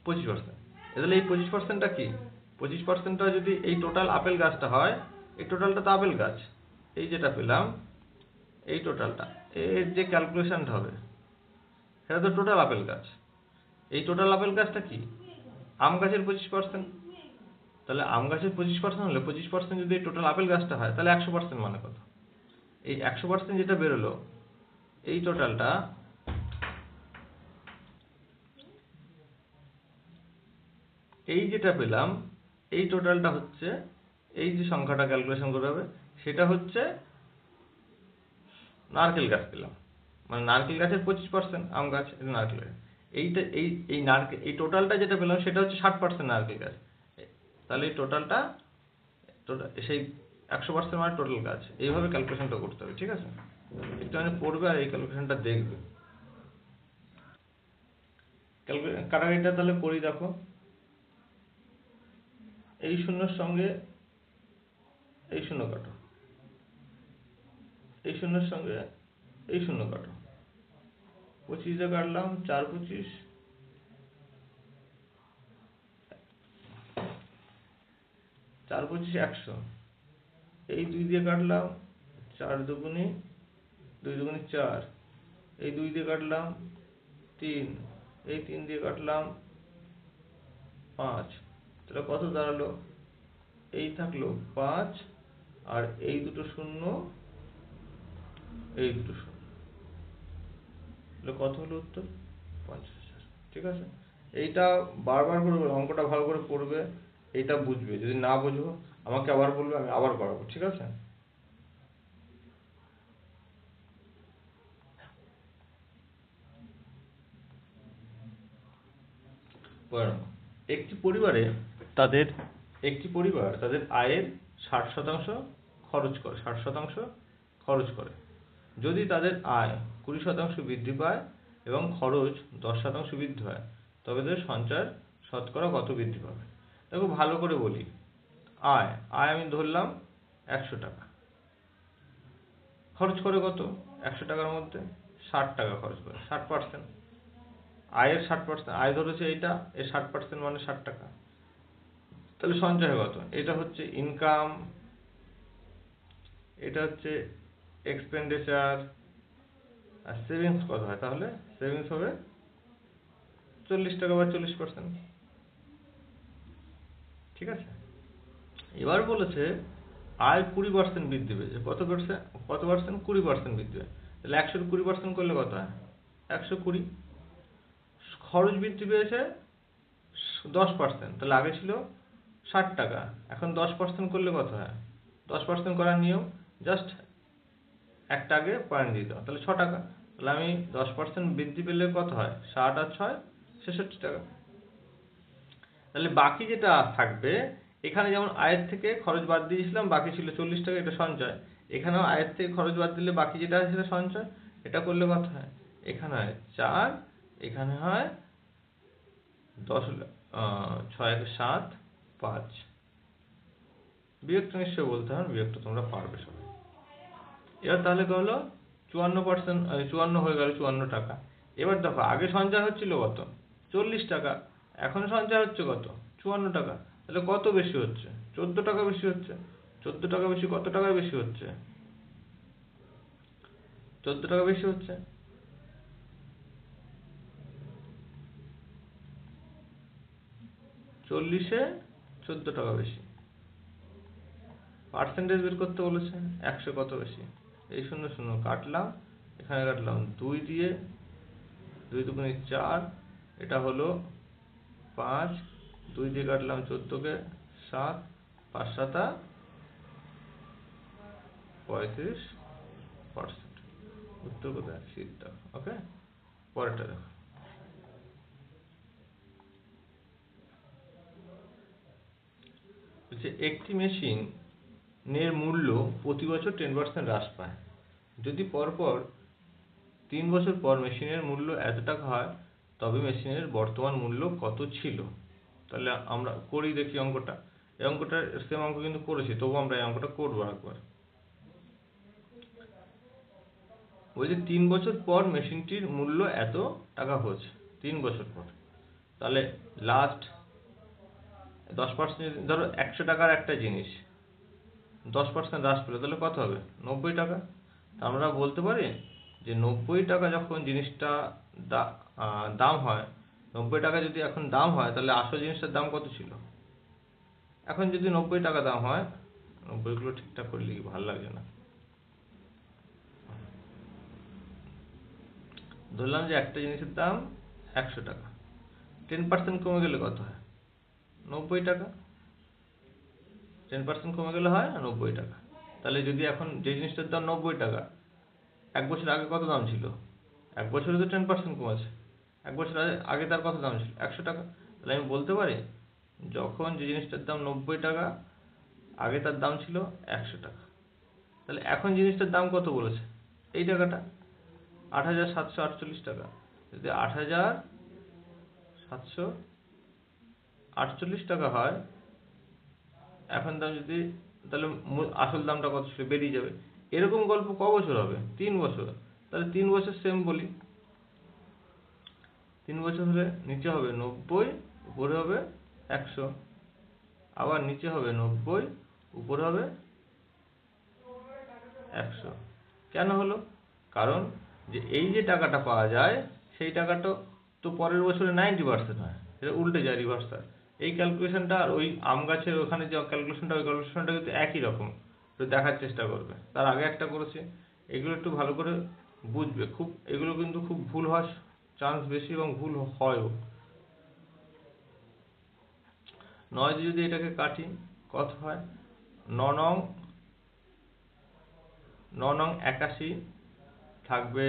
25%। তাহলে এই 25%টা কি? 25%টা যদি এই টোটাল আপেল গাছটা হয়, এই টোটালটা তো আপেল গাছ, এই যেটা পেলাম এই টোটালটা, এর যে ক্যালকুলেশনটা হবে সেটা তো টোটাল আপেল গাছ। এই টোটাল আপেল গাছটা কি? আম গাছের 25%। তাহলে আম গাছের 25% হলে 25% যদি টোটাল আপেল গাছটা হয়, তাহলে 100% মানে কত? এই 100% যেটা বেরোলো, এই টোটালটা, এই যেটা পেলাম এই টোটালটা হচ্ছে, এই যে সংখ্যাটা ক্যালকুলেশন করতে হবে, সেটা হচ্ছে নারকেল গাছ পেলাম, মানে নারকেল গাছের 25% আম গাছ, এটা নারকেল গাছ। এইটা এই নারকেল, এই টোটালটা যেটা পেলাম সেটা হচ্ছে 60% নারকেল গাছ। তাহলে এই টোটালটা সেই 100% মানে টোটাল গাছ। এইভাবে ক্যালকুলেশনটা করতে হবে, ঠিক আছে? একটু মানে পড়বে আর এই ক্যালকুলেশনটা দেখবে। কাটাকাটিটা তাহলে করি, দেখো। এই শূন্যর সঙ্গে এই শূন্য কাটো, এই শূন্যের সঙ্গে এই শূন্য কাটো, 25 দিয়ে কাটলাম 4 25, 4 25 100, এই 2 দিয়ে কাটলাম 4 দুগুণে 2 দুগুণে 4, এই 2 দিয়ে কাটলাম 3, এই 3 দিয়ে কাটলাম 5, তাহলে কত দাঁড়ালো? এই থাকলো 5 আর এই দুটো শূন্য, এই দুটো শূন্য, তাহলে কত হলো উত্তর? 50,000। ঠিক আছে, এইটা বারবার করবে, অঙ্কটা ভালো করে পড়বে, এইটা বুঝবে। যদি না বুঝো আমাকে আবার বলবে, আমি আবার করাবো। ঠিক আছে, একটি পরিবার তাদের আয়ের 60% খরচ করে। যদি তাদের আয় 20% বৃদ্ধি পায় এবং খরচ 10% বৃদ্ধি হয়, তবে তাদের সঞ্চয়ের শতকরা কত বৃদ্ধি পাবে? দেখো ভালো করে বলি, আয় আমি ধরলাম 100 টাকা, খরচ করে কত? 100 টাকার মধ্যে 60 টাকা খরচ করে, 60%। আয়ের 60%, আয় ধরেছে এইটা, এর 60% মানে 60 টাকা। তাহলে সঞ্চয় কত? এটা হচ্ছে ইনকাম, এটা হচ্ছে এক্সপেন্ডিচার, আর সেভিংস কত হয়? তাহলে সেভিংস হবে 40 টাকা বা 40%। ঠিক আছে, এবার বলেছে আয় 20% বৃদ্ধি পেয়েছে। কত পার্সেন্ট? 20% বৃদ্ধি হয়। তাহলে 100 20% করলে কত হয়? 120। খরচ বৃদ্ধি পেয়েছে 10%, তাহলে আগে ছিল 60 টাকা, এখন 10% করলে কত হয়? 10% করার নিয়ম, জাস্ট একটা আগে পয়েন্ট দিয়ে দাও, তাহলে 6 টাকা। তাহলে আমি 10% বৃদ্ধি পেলে কত হয়? 60 আর 6 66 টাকা। তাহলে বাকি যেটা থাকবে, এখানে যেমন আয়ের থেকে খরচ বাদ দিয়েছিলাম, বাকি ছিল 40 টাকা, এটা সঞ্চয়। এখানেও আয়ের থেকে খরচ বাদ দিলে বাকি যেটা আছে সেটা সঞ্চয়। এটা করলে কত হয়? এখানে হয় 4, এখানে হয় 10, 6 7 5। বিয়োগটা নিশ্চয় বলতে হবে, বিয়োগটা তোমরা পারবে সবাই। এবার তাহলে কি হলো? 54%, 54 হয়ে গেল, 54 টাকা। এবার দেখো আগে সঞ্চয় হচ্ছিল কত? 40 টাকা, এখন সঞ্চয় হচ্ছে কত? 54 টাকা। তাহলে কত বেশি হচ্ছে? 14 টাকা বেশি হচ্ছে। 14 টাকা বেশি, কত টাকায় বেশি হচ্ছে? 14 টাকা বেশি হচ্ছে। চল্লিশে 14 টাকা বেশি। পার্সেন্টেজ বের করতে বলেছে, 100 কত বেশি? এই 0 0 কাটলাম, এখানে কাটলাম 2 দিয়ে, 2 দুগুণে 4, এটা হলো 5, 2 দিয়ে কাটলাম 14 কে 7, 5 7 35%। উত্তর কোথায়? শীতটা। ওকে, পরেরটা দেখো। একটি মেশিনের মূল্য প্রতি বছর 10% হ্রাস পায়। যদি পরপর 3 বছর পর মেশিনের মূল্য এত টাকা হয়, তবে মেশিনের বর্তমান মূল্য কত ছিল? তাহলে আমরা করি দেখি অঙ্কটা। এই অঙ্কটা সেম অঙ্ক কিন্তু করেছি, তবু আমরা এই অঙ্কটা করবো একবার। বলছি 3 বছর পর মেশিনটির মূল্য এত টাকা হচ্ছে, 3 বছর পর। তাহলে লাস্ট 10%, ধরো 100 টাকার একটা জিনিস 10% হ্রাস পেলো, তাহলে কত হবে? 90 টাকা। তা আমরা বলতে পারি যে 90 টাকা যখন জিনিসটা দাম হয়, 90 টাকা যদি এখন দাম হয়, তাহলে আসল জিনিসটার দাম কত ছিল? এখন যদি 90 টাকা দাম হয়, 90 গুলো ঠিকঠাক করে লিখি, ভালো লাগছে না। ধরলাম যে একটা জিনিসের দাম 100 টাকা, 10% কমে গেলে কত হয়? 90 টাকা। 10% কমে গেলে হয় 90 টাকা। তাহলে যদি এখন যে জিনিসটার দাম 90 টাকা, 1 বছর আগে কত দাম ছিল? 1 বছরে তো 10% কমেছে। 1 বছর আগে তার কত দাম ছিল? 100 টাকা। তাহলে আমি বলতে পারি, যখন যে জিনিসটার দাম 90 টাকা, আগে তার দাম ছিল 100 টাকা। তাহলে এখন জিনিসটার দাম কত বলেছে? এই টাকাটা 8,748 টাকা। যদি 8,748 টাকা হয়, এখন দাম যদি, তাহলে আসল দামটা কত ছিল বেরিয়ে যাবে। এরকম গল্প ক বছর হবে? 3 বছর। তাহলে 3 বছর সেম বলি, 3 বছর হলে নিচে হবে 90, উপরে হবে 100, আবার নিচে হবে 90, উপরে হবে 100। কেন হলো? কারণ যে এই যে টাকাটা পাওয়া যায় সেই টাকাটা তো পরের বছরে 90% হয়, এটা উল্টে যায়, রিভার্স হয়। এই ক্যালকুলেশনটা আর ওই আম গাছের ওখানে যে ক্যালকুলেশনটা, ওই ক্যালকুলেশনটা কিন্তু একই রকম, তো দেখার চেষ্টা করবে। তার আগে একটা করেছি, এগুলো একটু ভালো করে বুঝবে। খুব এগুলো কিন্তু খুব ভুল হওয়ার চান্স বেশি এবং ভুল হয়ও। 9 দিয়ে যদি এটাকে কাটি কত হয়? 9 নং 81 থাকবে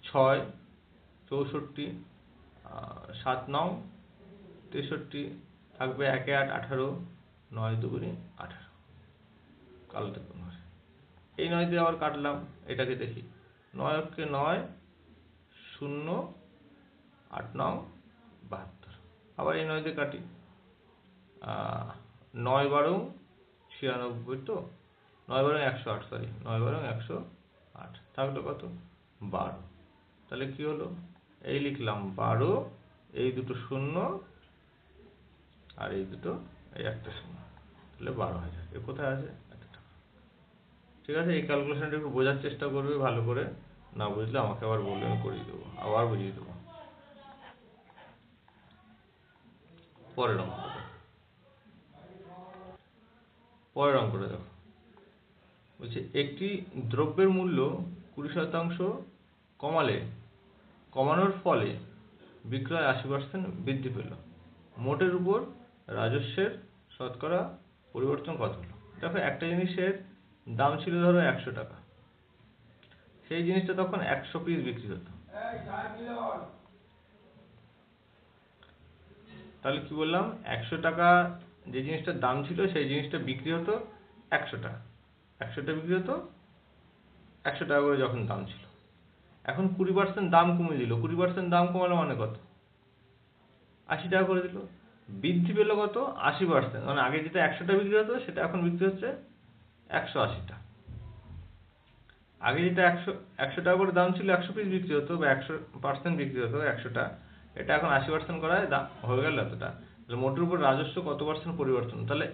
6, 64, 7 নং 63 থাকবে 1 8 18, 9 দুগুণে 18। কালটা কোন হয়? এই 9 দিয়ে আবার কাটলাম, এটাকে দেখি। 9 অক্ষে 9, 0, 8 নং 72। আবার এই 9 দিয়ে কাটি, 9 12 96, তো 9 12 108, সরি 9 12 108, থাকলো কত? 12। তাহলে কি হলো? এই লিখলাম 12, এই দুটো 0 আর এই দুটো, এই একটা 0, তাহলে 12,000। এ কোথায় আছে? এত টাকা। ঠিক আছে, এই ক্যালকুলেশনটা একটু বোঝার চেষ্টা করবে ভালো করে, না বুঝলে আমাকে আবার বলবে, আমি করিয়ে দেবো, আবার বুঝিয়ে দেবো। পরের অঙ্কটা দেখো, বলছে একটি দ্রব্যের মূল্য 20% কমানোর ফলে বিক্রয় 80% বৃদ্ধি পেল, মোটের উপর রাজস্বের শতকরা পরিবর্তন কত হলো? দেখো, একটা জিনিসের দাম ছিল ধরো 100 টাকা, সেই জিনিসটা তখন 100 পিস বিক্রি হতো। তাহলে কি বললাম? 100 টাকা যে জিনিসটার দাম ছিল সেই জিনিসটা বিক্রি হতো 100 টাকা, 100টা বিক্রি হতো 100 টাকা করে যখন দাম ছিল। এখন 20% দাম কমিয়ে দিল, 20% দাম কমালো মানে কত? 80 টাকা করে দিল। বৃদ্ধি পেল কত? 80%, মানে আগে যেটা 100টা বিক্রি হতো সেটা এখন বিক্রি হচ্ছে 180টা। আগে যেটা 100 টাকা করে দাম ছিল, 100 পিস বিক্রি হতো বা 100% বিক্রি হতো 100টা, এটা এখন 80% করায় দাম হয়ে গেল এতটা। তাহলে মোটের উপর রাজস্ব কত পার্সেন্ট পরিবর্তন? তাহলে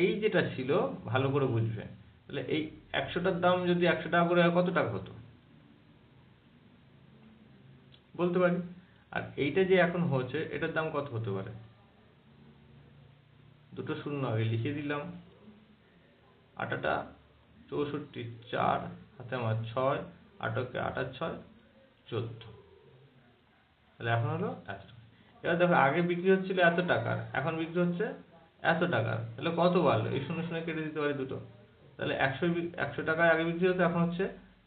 এই যেটা ছিল ভালো করে বুঝবে। তাহলে এই 100টার দাম যদি 100 টাকা করে হয়, কত টাকা হতো বলতে পারি। আর এইটা যে এখন হচ্ছে, এটার দাম কত হতে পারে? দুটো 0 আগে লিখে দিলাম, 8টা 64, 4 হাতে আমার 6, 8কে 8 আর 6 14। তাহলে এখন হলো এত টাকা। এবার দেখো, আগে বিক্রি হচ্ছিল এত টাকার, এখন বিক্রি হচ্ছে এত টাকার, তাহলে কত বাড়লো? এই 0 0 কেটে দিতে পারি দুটো। তাহলে 100 টাকায় আগে বিক্রি হতো, এখন হচ্ছে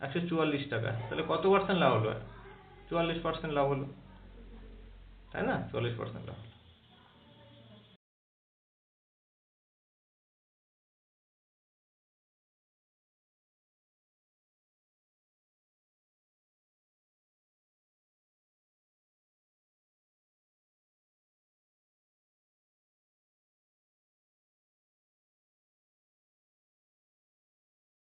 144 টাকা। তাহলে কত পার্সেন্ট লাভ হলো? 44% লাভ হলো, তাই না? 44% লাভ হলো।